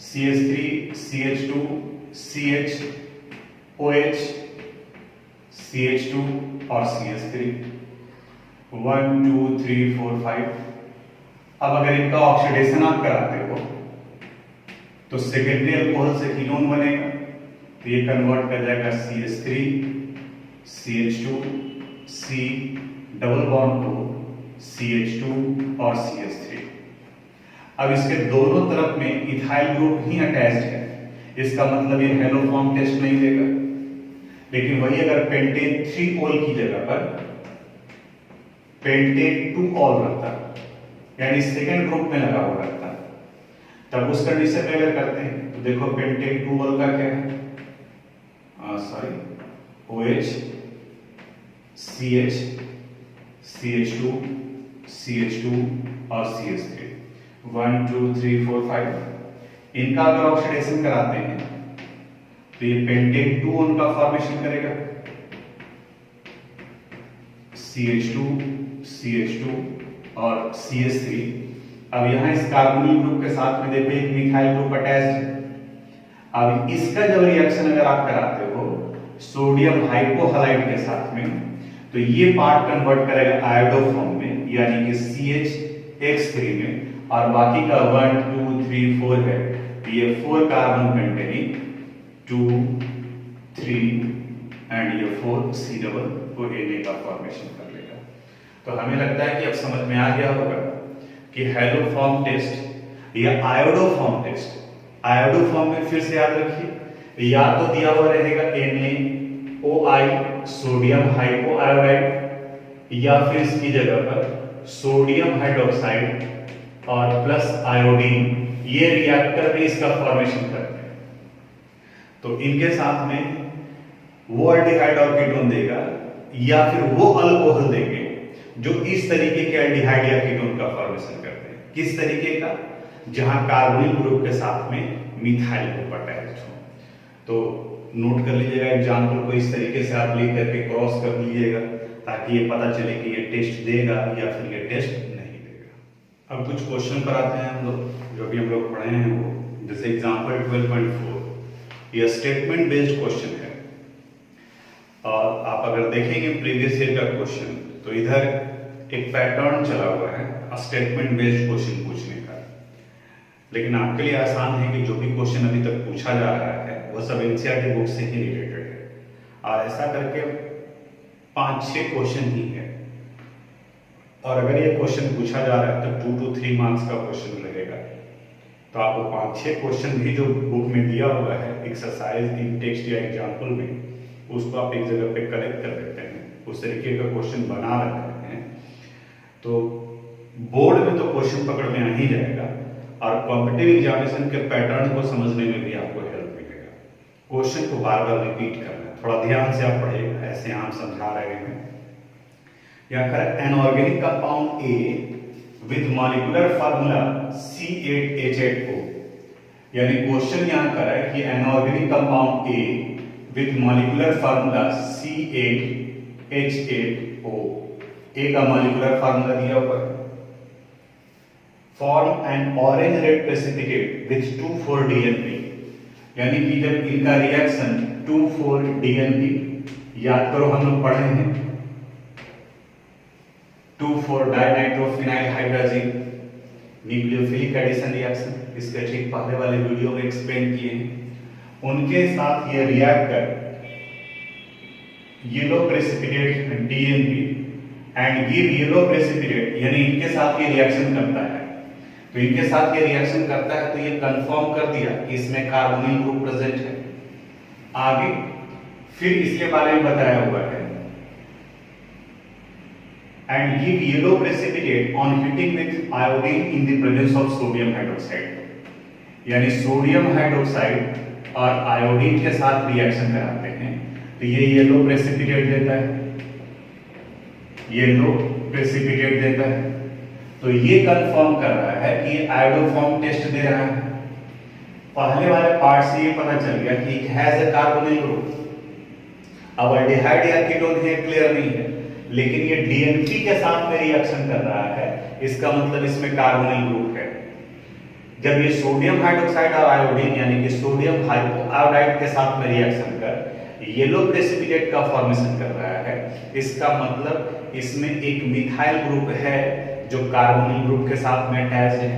CH3 CH2 CHOH CH2 और CH3, 1 2 3 4 5। अब अगर इनका ऑक्सीडेशन आप कराते हो तो सेकेंडरी अल्कोहल से कीटोन बनेगा, तो ये कन्वर्ट कर जाएगा CH3 CH2 C double bond to CH2 और CH3। अब इसके दोनों तरफ में इथाइल ग्रुप ही अटैच्ड है, इसका मतलब ये हैलोफॉर्म टेस्ट नहीं देगा। लेकिन वही अगर पेंटेन 3 ऑल की जगह पर पेंटेन 2 ऑल रखता, यानी सेकेंड ग्रुप में लगा हुआ रहता, तब उस कंडीशन में अगर करते हैं तो देखो पेंटेन 2 ऑल का क्या है, OH CH CH2 CH2 और CH3, 1 2 3 4 5। इनका अगर ऑक्सीडेशन कराते हैं तो ये पेंटेन 2 उनका फॉर्मेशन करेगा, CH2 CH2 और CH3। अब यहां इस कार्बोनिल ग्रुप के साथ में देखो एक मिथाइल ग्रुप अटैच्ड है। अब इसका जब रिएक्शन अगर आप कराते हो सोडियम हाइपोहलाइड के साथ में, तो ये पार्ट कन्वर्ट करेगा आयोडो फॉर्म में, यानी कि CHX3 में, और बाकी का 1 2 3 4 है, तो ये 4 कार्बन कंटेनिंग 2 3 एंड ये 4 C डबल को Na का फॉर्मेशन कर लेगा। तो हमें लगता है कि अब समझ में आ गया होगा कि हैलोफॉर्म टेस्ट या आयोडोफॉर्म टेस्ट, आयोडोफॉर्म में फिर से याद रखिए, या तो दिया हुआ रहेगा NaOI सोडियम हाइपोआयोडाइड, या फिर इसकी जगह पर सोडियम हाइड्रोक्साइड और प्लस आयोडीन, ये रिएक्टर में इसका फॉर्मेशन करते हैं। तो इनके साथ में वो एल्डिहाइड और कीटोन देगा या फिर वो अल्कोहल देंगे जो इस तरीके के एल्डिहाइड या कीटोन का फॉर्मेशन करते हैं। किस तरीके का, जहां कार्बोनिल ग्रुप के साथ में मिथाइल ग्रुप अटैच्ड हो। तो नोट कर लीजिएगा, एग्जाम्पल को इस तरीके से आप लिख करके क्रॉस कर लीजिएगा ताकि ये पता चले कि ये टेस्ट देगा या फिर ये टेस्ट नहीं देगा। अब कुछ क्वेश्चन पर आते हैं हम लोग, जो भी हम लोग पढ़े हैं वो, जैसे एग्जाम्पल 12.4 ये स्टेटमेंट बेस्ड क्वेश्चन है। और आप अगर देखेंगे प्रीवियस ईयर का क्वेश्चन तो इधर एक पैटर्न चला हुआ है स्टेटमेंट बेस्ड क्वेश्चन पूछने का। लेकिन आपके लिए आसान है कि जो भी क्वेश्चन अभी तक पूछा जा रहा है वो सब एनसीईआरटी बुक से ही रिलेटेड है, और ऐसा करके 5-6 क्वेश्चन ही है और अगर ये क्वेश्चन पूछा जा रहा है तो 2 to 3 मार्क्स का क्वेश्चन रहेगा। तो आपको 5-6 क्वेश्चन भी जो बुक में दिया हुआ है एक्सरसाइज इन टेक्स्ट या एग्जाम्पल में, उसको आप एक जगह पे कलेक्ट कर देते हैं, उस तरीके का क्वेश्चन बना रहे हैं, तो बोर्ड में तो क्वेश्चन पकड़ में आ ही जाएगा और कॉम्पिटिटिव एग्जामिनेशन के पैटर्न को समझने में भी आपको हेल्प मिलेगा। क्वेश्चन को बार बार रिपीट करना है, थोड़ा ध्यान से आप पढ़िएगा, ऐसे हम समझा रहे हैं। यहाँ कर an organic compound A with molecular formula C8H8O, यानी क्वेश्चन यहाँ कर है कि an organic compound A with molecular formula C8H8O, ए का मॉलिक्यूलर फार्मूला दिया हुआ है, form an orange red precipitate with 2,4-DNP, यानी कि जब इनका रिएक्शन 2,4-DNP, याद करो हम लोग पढ़े हैं 2,4-डाइनाइट्रोफिनाइल हाइड्रोजन न्यूक्लियोफिलिक एडिशन रिएक्शन, इसके ठीक पहले वाले वीडियो में एक्सप्लेन किए हैं, उनके साथ ये रिएक्ट कर yellow precipitate DNP and give yellow precipitate, यानी इनके साथ ये रिएक्शन करता है। तो इनके साथ ये रिएक्शन करता है तो ये कंफर्म कर दिया कि इसमें कार्बोनिल ग्रुप प्रेजेंट है। आगे फिर इसके बारे में बताया हुआ है and give yellow precipitate on heating with iodine in the presence of sodium hydroxide, यानी सोडियम हाइड्रोक्साइड और आयोडीन के साथ रिएक्शन कराते हैं तो ये येलो प्रेसिपिटेट देता है, येलो प्रेसिपिटेट देता है। तो ये कंफर्म कर रहा है कि ये आयोडोफॉर्म टेस्ट दे रहा है। पहले वाले पार्ट से ये पता चल गया कि it has a carbonyl group. अब एल्डिहाइड या कीटोन है क्लियर नहीं है, लेकिन ये DNP के साथ में रिएक्शन कर रहा है, इसका मतलब इसमें कार्बोनिल ग्रुप है। जब ये सोडियम हाइड्रोक्साइड और आयोडीन यानी कि सोडियम हाइपोआयोडाइड के साथ में रिएक्शन कर येलो प्रेसिपिटेट का फॉर्मेशन कर रहा है, इसका मतलब इसमें एक मिथाइल ग्रुप है जो कार्बोनिल ग्रुप के साथ में अटैच है।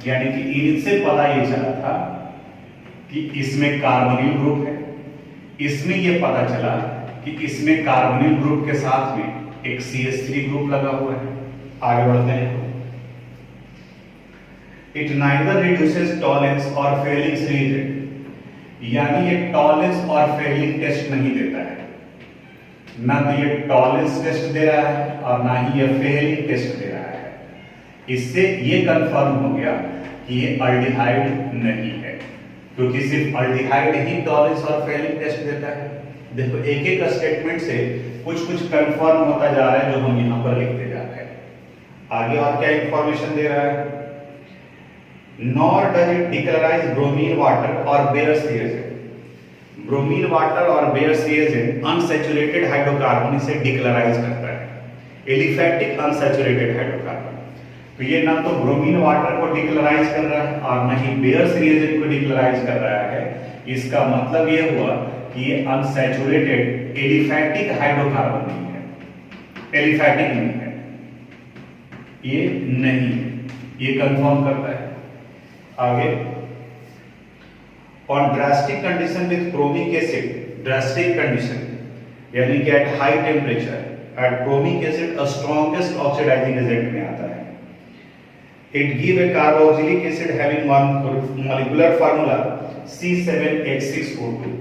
यानी कि इनसे पता ये चला था कि इसमें कार्बोनिल ग्रुप है, इसमें ये पता चला कि इसमें कार्बोनिल ग्रुप के साथ में एक CH3 ग्रुप लगा हुआ है। आगे बढ़ते हैं। इट नाइदर रिड्यूसेस टॉलेंस और फेलिंग्स रिएजेंट, यानी ये टॉलेंस और फेलिंग टेस्ट नहीं देता है, ना तो ये टॉलेंस टेस्ट दे रहा है और ना ही ये फेलिंग टेस्ट दे रहा है। इससे ये कंफर्म हो गया कि ये अल्डिहाइड नहीं है, क्योंकि सिर्फ अल्डिहाइड ही टॉलेंस और फेलिंग टेस्ट देता है। देखो एक एक स्टेटमेंट से कुछ कुछ कंफर्म होता जा रहा है जो हम यहां पर लिखते जा रहे हैं। आगे और क्या इंफॉर्मेशन दे रहा है, nor does it decolourise bromine water और बेयर्स रिएजेंट। ब्रोमीन वाटर और बेयर्स रिएजेंट अनसैचुरेटेड हाइड्रोकार्बन इसे डिकलराइज करता है, एलिफैटिक अनसैचुरेटेड हाइड्रोकार्बन। तो ये ना तो ब्रोमीन वाटर को डिक्लराइज कर रहा है और ना ही बेयर्स रिएजेंट को डिक्लराइज कर रहा है। इसका मतलब ये हुआ कि ये अनसैचुरेटेड एलिफैटिक हाइड्रोकार्बन नहीं है, एलिफैटिक नहीं है, ये नहीं है, ये कंफर्म करता है। आगे on drastic condition with chromic acid, drastic condition यानी कि at high temperature at chromic acid a strongest oxidising agent में आता है। It give a carboxylic acid having one molecular formula C7H6O2,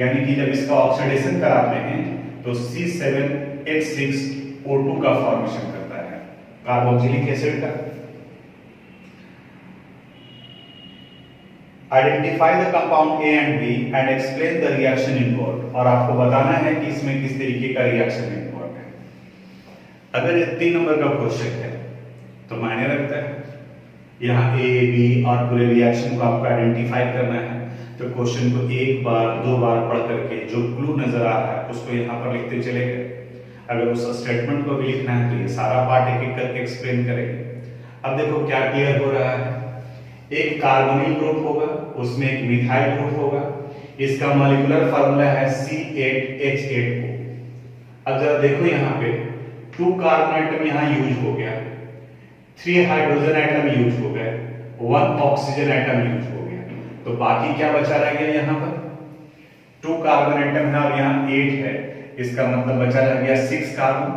यानी कि जब इसका ऑक्सीडेशन कराते हैं तो C7H6O2 का फॉर्मेशन करता है कार्बोक्सिलिक एसिड का। Identify the compound A and B and explain the reaction involved, और आपको बताना है कि इसमें किस तरीके का रिएक्शन इन्वॉल्व है। अगर ये 3 नंबर का क्वेश्चन है तो मायने रखता है, यहाँ A, B और पूरे रिएक्शन को आपको आइडेंटिफाई करना है। तो क्वेश्चन को 1 बार 2 बार पढ़ करके जो क्लू नजर आ रहा है उसको यहाँ पर लिखते चले गए। अगर उस स्टेटमेंट को भी लिखना है तो ये सारा पार्ट एक एक करके एक्सप्लेन करेंगे। अब देखो क्या क्लियर हो रहा है, एक कार्बोनिल ग्रुप होगा, उसमें एक मिथाइल ग्रुप होगा, इसका मॉलिक्यूलर फार्मूला है C8H8O। अब जरा देखो यहाँ पे 2 कार्बन एटम यहाँ यूज हो गया, 3 हाइड्रोजन एटम यूज हो गए, 1 ऑक्सीजन एटम यूज हो गया, तो बाकी क्या बचा रह गया यहाँ पर 2 कार्बन एटम है और यहाँ 8 है, इसका मतलब बचा रह गया 6 कार्बन।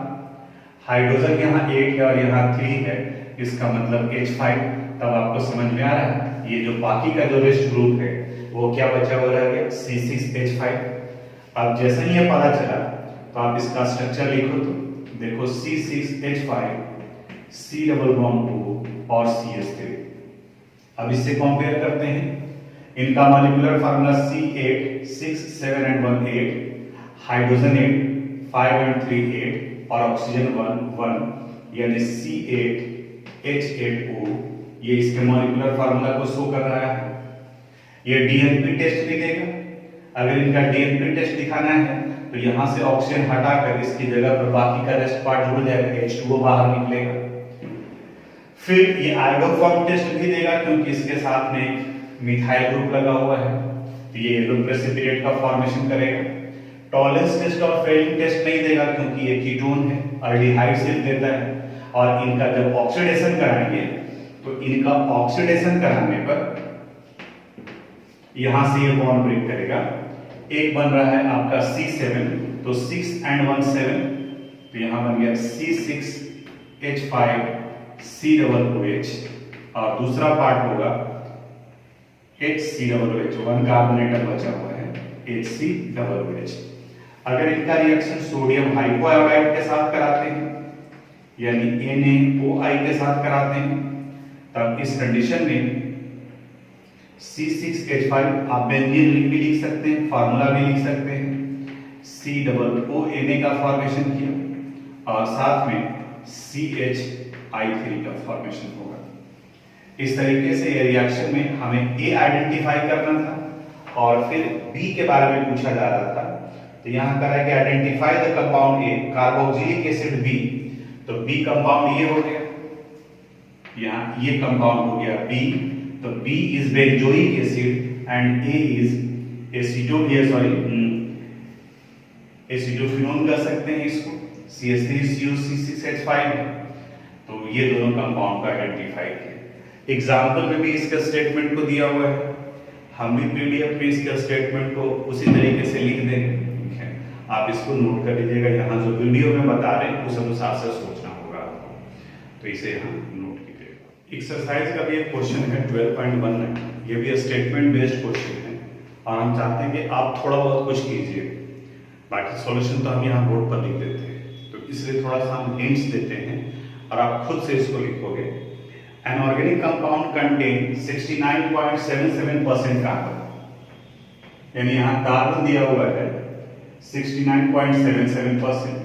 हाइड्रोजन यहाँ 8 है और यहाँ 3 है, इसका मतलब H5। तब आपको समझ में आ रहा है ये जो बाकी का जो रेस्ट ग्रुप है वो क्या बचा हुआ रह गया, C6H5। अब जैसे ही ये पता चला तो आप इसका स्ट्रक्चर लिखो, तो देखो C6H5 C double bond O और CH3। अब इससे कंपेयर करते हैं, इनका molecular formula C8 6 7 and 1 8, hydrogen 8 5 and 3 8 और ऑक्सीजन 1 यानी C8H8O। ये इसके मॉलिक्यूलर फार्मूला को शो कर रहा है। ये डीएनपी टेस्ट भी देगा। अगर इनका डीएनपी टेस्ट दिखाना है तो यहां से ऑक्सीजन हटाकर इसकी जगह पर बाकी का रेस्ट पार्ट जुड़ जाएगा, H2O बाहर निकलेगा। फिर ये आयोडोफॉर्म टेस्ट भी देगा क्योंकि इसके साथ में मिथाइल ग्रुप लगा हुआ है, तो ये येलो प्रेसिपिटेट का फॉर्मेशन करेगा। टॉलरेंस टेस्ट और फेलिंग टेस्ट नहीं देगा क्योंकि ये कीटोन है, अल्डिहाइड सिर्फ देता है। और इनका जब ऑक्सीडेशन कराएंगे तो इनका ऑक्सीडेशन कराने पर यहां से ये बॉन्ड ब्रेक करेगा। एक बन रहा है आपका C7, तो 6 and 1 7, तो यहां बन गया C6H5 COOH और दूसरा पार्ट होगा HCOOH, 1 कार्बन एटम बचा हुआ है HCOOH। अगर इनका रिएक्शन सोडियम हाइपोआयोडाइड के साथ कराते हैं यानी NaOI के साथ कराते हैं, तब इस कंडीशन में C6H5 आप बेंजीन भी लिख सकते हैं, फार्मूला भी लिख सकते हैं, COONA का फॉर्मेशन किया और साथ में CH3 का फॉर्मेशन होगा। इस तरीके से ये रिएक्शन में हमें A आइडेंटिफाई करना था और फिर B के बारे में पूछा जा रहा था, तो यहां करा कि identify the compound A, carboxylic acid B, तो B कंपाउंड ये हो गया, यहां ये कंपाउंड हो गया B, तो B is benzoic acid and A is acetophenone कर सकते हैं इसको, CH3COC6H5 है। तो ये दोनों कंपाउंड का आइडेंटिफाई किया। एग्जाम्पल में भी इसका स्टेटमेंट को दिया हुआ है, हम भी पीडीएफ में इसका स्टेटमेंट को उसी तरीके से लिख देंगे, ठीक है। आप इसको नोट कर लीजिएगा, यहाँ जो वीडियो में बता रहे हैं उस अनुसार से सोचना होगा आपको, तो इसे यहाँ नोट कीजिएगा। एक्सरसाइज का भी एक क्वेश्चन है 12.1, ये भी स्टेटमेंट बेस्ड क्वेश्चन है और हम चाहते हैं कि आप थोड़ा बहुत कुछ कीजिए, बाकी सॉल्यूशन तो हम यहाँ बोर्ड पर लिख देते हैं, तो इसलिए थोड़ा सा हम हिंट्स देते हैं और आप खुद से इसको लिखोगे। An organic compound contain 69.77% carbon, यानी यहाँ कार्बन दिया हुआ है 69.77%,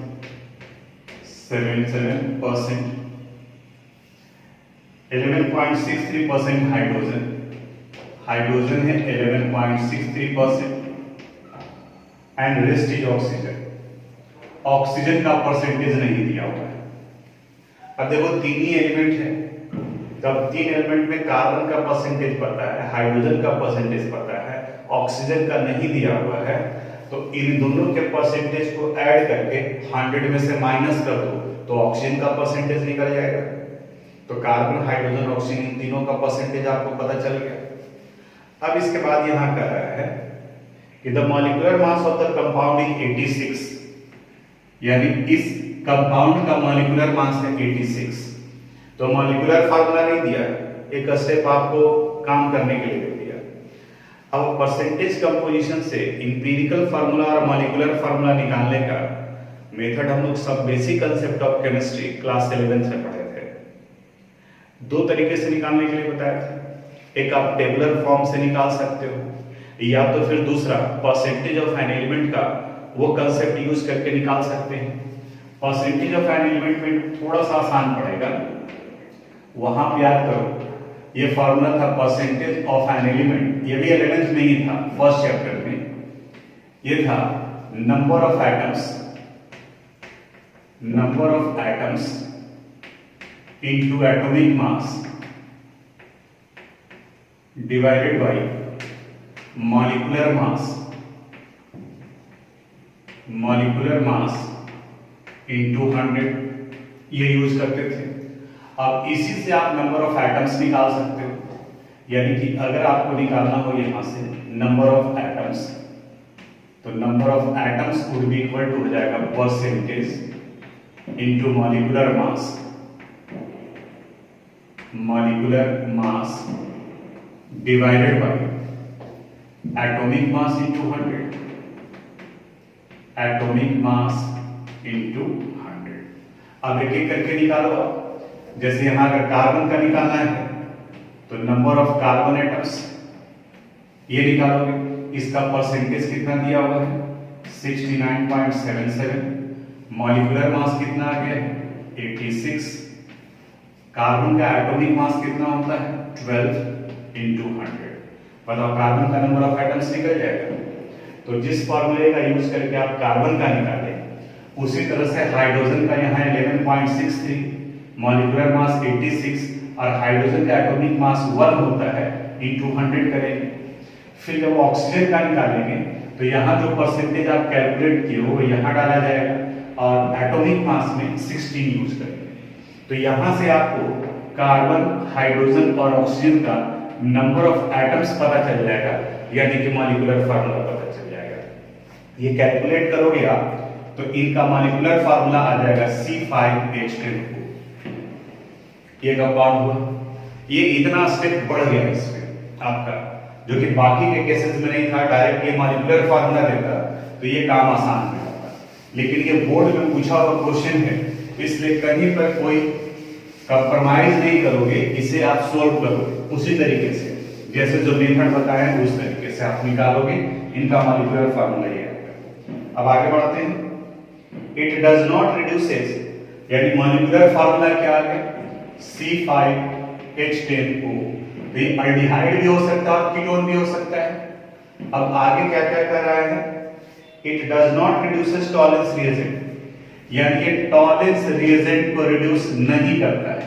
11.63% हाइड्रोजन, हाइड्रोजन है 11.63% and rest is oxygen. Oxygen का परसेंटेज नहीं दिया हुआ है। अब देखो तीन ही एलिमेंट है, तब तीन एलिमेंट में कार्बन का परसेंटेज पता है, हाइड्रोजन का परसेंटेज पता है, ऑक्सीजन का नहीं दिया हुआ है, तो इन दोनों के परसेंटेज को ऐड करके 100 में से माइनस कर दो तो ऑक्सीजन का परसेंटेज निकल जाएगा। तो कार्बन, हाइड्रोजन, ऑक्सीजन इन तीनों का परसेंटेज आपको पता चल गया। अब इसके बाद यहां कह रहा है कि the molecular mass of the compound is 86, यानी इस कंपाउंड का मॉलिक्यूलर मास है 86। तो मॉलिक्यूलर फार्मूला नहीं दिया, एक स्टेप आपको काम करने के लिए दे दिया। अब परसेंटेज कंपोजिशन से इंपीरिकल फार्मूला और मॉलिक्यूलर फार्मूला निकालने का मेथड हम लोग सब basic concept of chemistry class 11 से पढ़े थे। दो तरीके से निकालने के लिए बताया था, एक आप टेबुलर फॉर्म से निकाल सकते हो, या तो फिर दूसरा परसेंटेज ऑफ एन एलिमेंट का वो कंसेप्ट यूज करके निकाल सकते हैं। परसेंटेज ऑफ एन एलिमेंट में थोड़ा सा आसान पड़ेगा, वहां पे याद करो ये फॉर्मूला था परसेंटेज ऑफ एन एलिमेंट, ये भी 11th में ही था, फर्स्ट चैप्टर में। ये था number of atoms into atomic mass divided by molecular mass into 100, ये यूज करते थे। अब इसी से आप नंबर ऑफ एटम्स निकाल सकते हो, यानी कि अगर आपको निकालना हो यहां से नंबर ऑफ एटम्स, तो number of atoms would be equal to हो जाएगा percentage into molecular mass divided by atomic mass into 100, atomic mass into 100। अब एक एक करके निकालो आप। जैसे यहां अगर कार्बन का निकालना है तो नंबर ऑफ कार्बन एटम्स ये निकालोगे, इसका परसेंटेज कितना दिया हुआ है 69.77, मॉलिक्यूलर मास कितना आ गया है 86, कार्बन का एटॉमिक मास कितना होता है 12 into 100। बताओ कार्बन का नंबर ऑफ एटम्स निकल जाएगा। तो जिस फॉर्मूले का यूज करके आप कार्बन का निकाले उसी तरह से हाइड्रोजन का यहाँ 11.63, मॉलिक्यूलर मास 86 और हाइड्रोजन का एटॉमिक मास 1 होता है into 100 करेंगे। फिर जब ऑक्सीजन का निकालेंगे तो यहाँ जो परसेंटेज आप कैलकुलेट किए हो वो यहाँ डाला जाएगा और एटॉमिक मास में 16 यूज करेंगे। तो यहाँ से आपको कार्बन, हाइड्रोजन और ऑक्सीजन का नंबर ऑफ एटम्स पता चल जाएगा, यानी कि मॉलिक्यूलर फार्मूला पता चल जाएगा। ये कैलकुलेट करोगे आप तो इनका मॉलिक्यूलर फार्मूला आ जाएगा C5H10O। ये कंपाउंड हुआ। ये इतना स्टेप बढ़ गया इसमें आपका, जो कि बाकी के केसेस में नहीं था। डायरेक्ट ये मॉलिक्यूलर फार्मूला देता तो ये काम आसान हो जाता, लेकिन ये बोर्ड में पूछा हुआ क्वेश्चन है, इसलिए कहीं पर कोई कंप्रोमाइज नहीं करोगे, इसे आप सोल्व करोगे उसी तरीके से जैसे जो मेथड बताया है उस तरीके से आप निकालोगे। इनका मॉलिक्यूलर फार्मूला ये है। अब आगे बढ़ते हैं। इट डज नॉट रिड्यूसेस, यानी मॉलिक्यूलर फार्मूला क्या आ गया C5H10O। तो ये अल्डिहाइड भी हो सकता है और कीटोन भी हो सकता है। अब आगे क्या क्या कर रहा है, it does not reduces Tollens reagent, यानी ये टॉलेंस रिएजेंट को रिड्यूस नहीं करता है।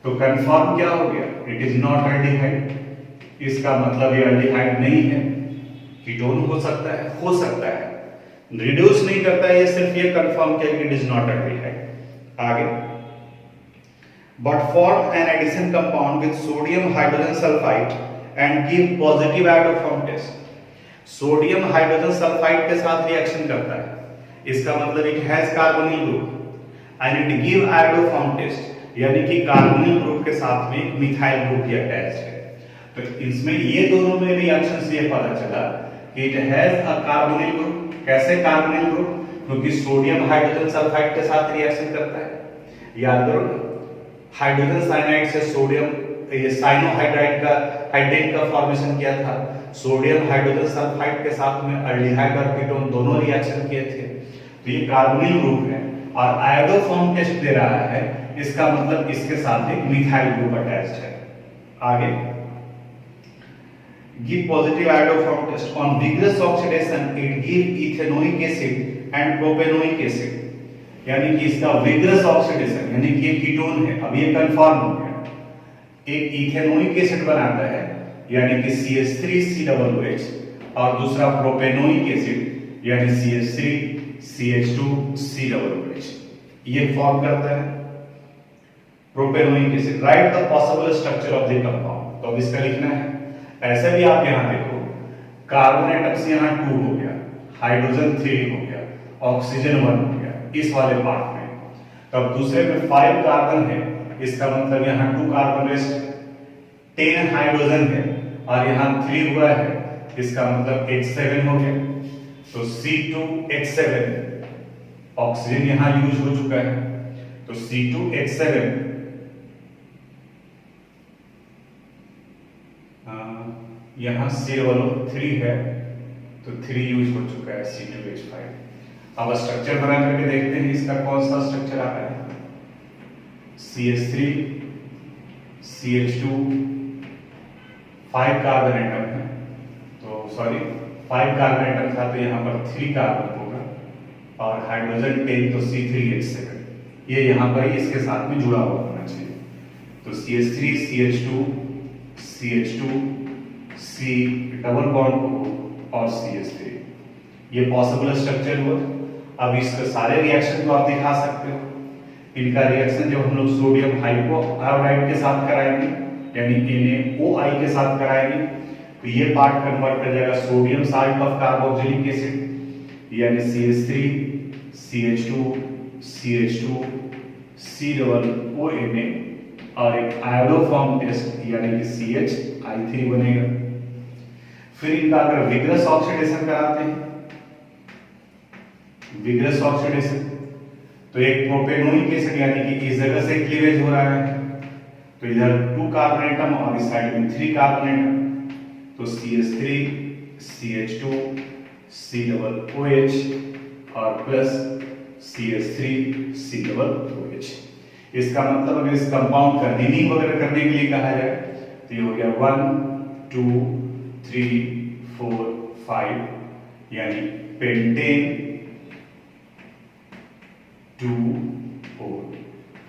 तो कंफर्म क्या हो गया, इट इज नॉट अल्डिहाइड। इसका मतलब ये अल्डिहाइड नहीं है, कीटोन हो सकता है, रिड्यूस नहीं करता है। ये सिर्फ ये कंफर्म किया कि इट इज नॉट अल्डिहाइड। आगे, but form an addition compound with sodium hydrogen sulfide and give positive iodoform test। Sodium hydrogen sulphide के साथ रिएक्शन करता है, इसका मतलब it has carbonyl group and it give iodoform test, यानी कि carbonyl group के साथ में एक मिथाइल ग्रुप भी अटैच्ड है। तो इसमें ये दोनों में रिएक्शन से ये पता चला कि it has a carbonyl group. कैसे कार्बोनिल ग्रुप, क्योंकि सोडियम हाइड्रोजन सल्फाइड के साथ रिएक्शन करता है। याद करो, हाइड्रोजन साइनाइड से सोडियम ये साइनोहाइड्राइड का हाइड्रेट का फॉर्मेशन किया था। सोडियम हाइड्रोजन सल्फाइड के साथ में अल्डिहाइड और कीटोन दोनों रिएक्शन किए थे। तो ये कार्बोनिल ग्रुप है और आयोडोफॉर्म टेस्ट दे रहा है, इसका मतलब इसके साथ एक मिथाइल ग्रुप अटैच्ड है। आगे, give positive iodoform test on vigorous oxidation it give ethanoic acid and propanoic acid, यानी कि इसका विग्रस ऑक्सीडेशन यानी कि ये कीटोन है। अब ये कंफर्म हो गया, एक इथेनोइक एसिड बनाता है यानी कि CH3COOH और दूसरा प्रोपेनोइक एसिड यानी CH3CH2COOH ये फॉर्म करता है propanoic acid. Right the possible structure of the compound. तो अब इसका लिखना है। ऐसे भी आप यहां देखो, कार्बन एटम्स यहां 2 हो गया, हाइड्रोजन 3 हो गया, ऑक्सीजन 1 हो गया इस वाले पार्ट में। तब दूसरे में 5 कार्बन है, इसका मतलब यहाँ 2 कार्बन रेस्ट, 10 हाइड्रोजन है और यहाँ 3 हुआ है, इसका मतलब H7 हो गया। तो C2H7 ऑक्सीजन यहाँ यूज हो चुका है, तो C2H7 यहाँ C3 है तो 3 यूज हो चुका है C2H5। अब स्ट्रक्चर बना करके देखते हैं इसका कौन सा स्ट्रक्चर आ रहा है। CH3 CH2 5 कार्बन एटम है, तो सॉरी 5 कार्बन एटम था तो यहाँ पर 3 कार्बन होगा और हाइड्रोजन 10 तो C3H7 ये यहाँ पर ही इसके साथ में जुड़ा हुआ होना चाहिए। तो CH3 CH2 CH2 C double bond और CH3 ये पॉसिबल स्ट्रक्चर हुआ। अब इसके सारे रिएक्शन को आप दिखा सकते हो। इनका रिएक्शन जब हम लोग सोडियम हाइपोआयोडाइड के साथ कराएंगे यानी NaOI के साथ कराएंगे तो ये पार्ट कन्वर्ट कर जाएगा sodium salt of carboxylic acid यानी CH3 CH2 CH2 COONA और एक आयोडोफॉर्म टेस्ट यानी कि CH3 बनेगा। फिर इनका अगर विग्रस ऑक्सीडेशन कराते हैं, विग्रस ऑक्सीडेशन, तो एक प्रोपेनोइक एसिड यानी कि इस जगह से क्लीवेज हो रहा है, तो इधर 2 कार्बन एटम और इस साइड में 3 कार्बन एटम, तो CH3 CH2 COOH और प्लस CH3 COOH। इसका मतलब अगर इस कंपाउंड का रीडिंग वगैरह करने के लिए कहा जाए तो ये हो गया 1 2 3 4 5 यानी पेंटेन 2O,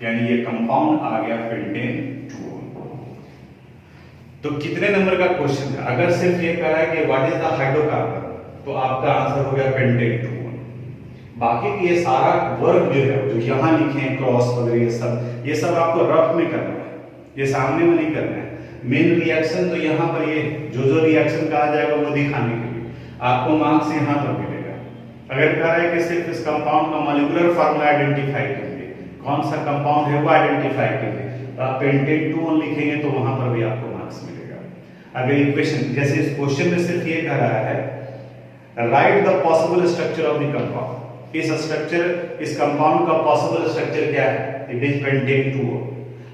यानी ये कंपाउंड आ गया पेंटेन 2O। तो कितने नंबर का क्वेश्चन है? अगर सिर्फ ये कह रहा है कि व्हाट इज द हाइड्रोकार्बन, तो आपका आंसर हो गया पेंटेन 2O। बाकी ये सारा वर्क जो है जो यहाँ लिखे हैं क्रॉस वगैरह ये सब आपको रफ में करना है, ये सामने में नहीं करना है। मेन रिएक्शन तो यहाँ पर ये जो रिएक्शन कहा जाएगा वो दिखाने के लिए आपको मार्क्स यहाँ पर मिलेगा। अगर कह रहा है कि सिर्फ इस कंपाउंड का मॉलिक्यूलर फार्मूला आइडेंटिफाई कीजिए, कौन सा कंपाउंड है वो आइडेंटिफाई कीजिए, तो आप पेंटेन 2 लिखेंगे तो वहां पर भी आपको मार्क्स मिलेगा। अगर इक्वेशन जैसे इस क्वेश्चन में सिर्फ ये कह रहा है right the possible structure of the compound, इस स्ट्रक्चर इस कंपाउंड का पॉसिबल स्ट्रक्चर क्या है, इट इज पेंटेन 2O।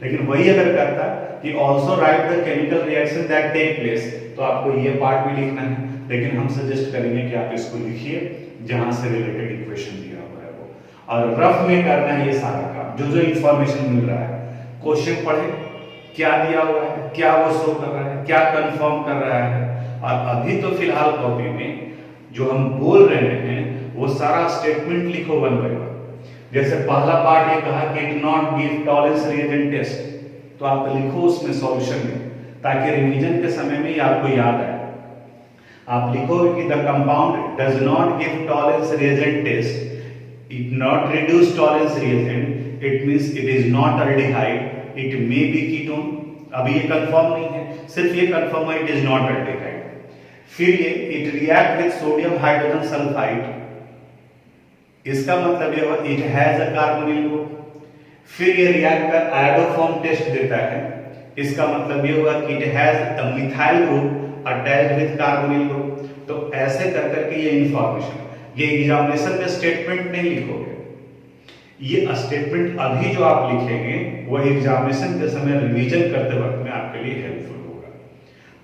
लेकिन वही अगर करता कि also write the chemical reaction that take place, तो आपको ये पार्ट भी लिखना है। लेकिन हम सजेस्ट करेंगे कि आप इसको लिखिए जहां से रिलेटेड इक्वेशन दिया हुआ है वो, और रफ में करना है ये सारा काम। जो इंफॉर्मेशन मिल रहा है क्वेश्चन पढ़े, क्या दिया हुआ है, क्या वो शो कर रहा है, क्या कंफर्म कर रहा है, और अभी तो फिलहाल कॉपी में जो हम बोल रहे हैं वो सारा स्टेटमेंट लिखो 1 बाय 1। जैसे पहला पार्ट ये कहा कि it not give Tollens reagent test, तो आप लिखो उसमें सॉल्यूशन में, ताकि रिवीजन के समय में ही आपको याद आए। आप लिखोगे कि the compound does not give Tollens reagent test, it not reduce Tollens reagent, it means it is not aldehyde, it may be ketone. अभी ये कंफर्म नहीं है, सिर्फ ये कंफर्म है इट इज नॉट अल्डिहाइड। फिर ये it react with sodium hydrogen sulphide, इसका मतलब ये हुआ it has a carbonyl group. फिर ये रिएक्ट कर आयोडोफॉर्म टेस्ट देता है, इसका मतलब ये हुआ कि it has a methyl group attached with carbonyl group. तो ऐसे कर करके ये इंफॉर्मेशन, ये एग्जामिनेशन में स्टेटमेंट नहीं लिखोगे, ये स्टेटमेंट अभी जो आप लिखेंगे वो एग्जामिनेशन के समय रिवीजन करते वक्त में आपके लिए हेल्पफुल होगा।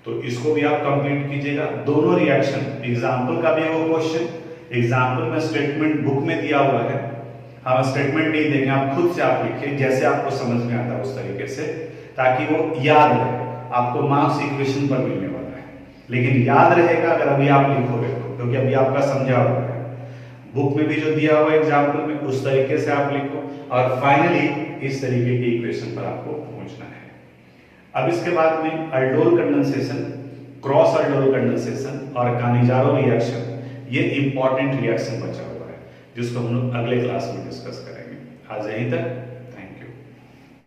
तो इसको भी आप कंप्लीट कीजिएगा। दोनों रिएक्शन, एग्जाम्पल का भी वो क्वेश्चन, एग्जाम्पल में स्टेटमेंट बुक में दिया हुआ है, हम स्टेटमेंट नहीं देंगे, आप खुद से आप लिखिए जैसे आपको समझ में आता है उस तरीके से, ताकि वो याद रहे। आपको मार्क्स इक्वेशन पर मिलने वाला है, लेकिन याद रहेगा अगर अभी आप लिखोगे तो, क्योंकि अभी आपका समझा हुआ है। बुक में भी जो दिया हुआ है एग्जाम्पल में उस तरीके से आप लिखो, और फाइनली इस तरीके की इक्वेशन पर आपको पहुंचना है। अब इसके बाद में aldol condensation, cross aldol condensation और कानिजारो रिएक्शन, ये इंपॉर्टेंट रिएक्शन बचा हुआ है जिसको हम लोग अगले क्लास में डिस्कस करेंगे। आज यहीं तक।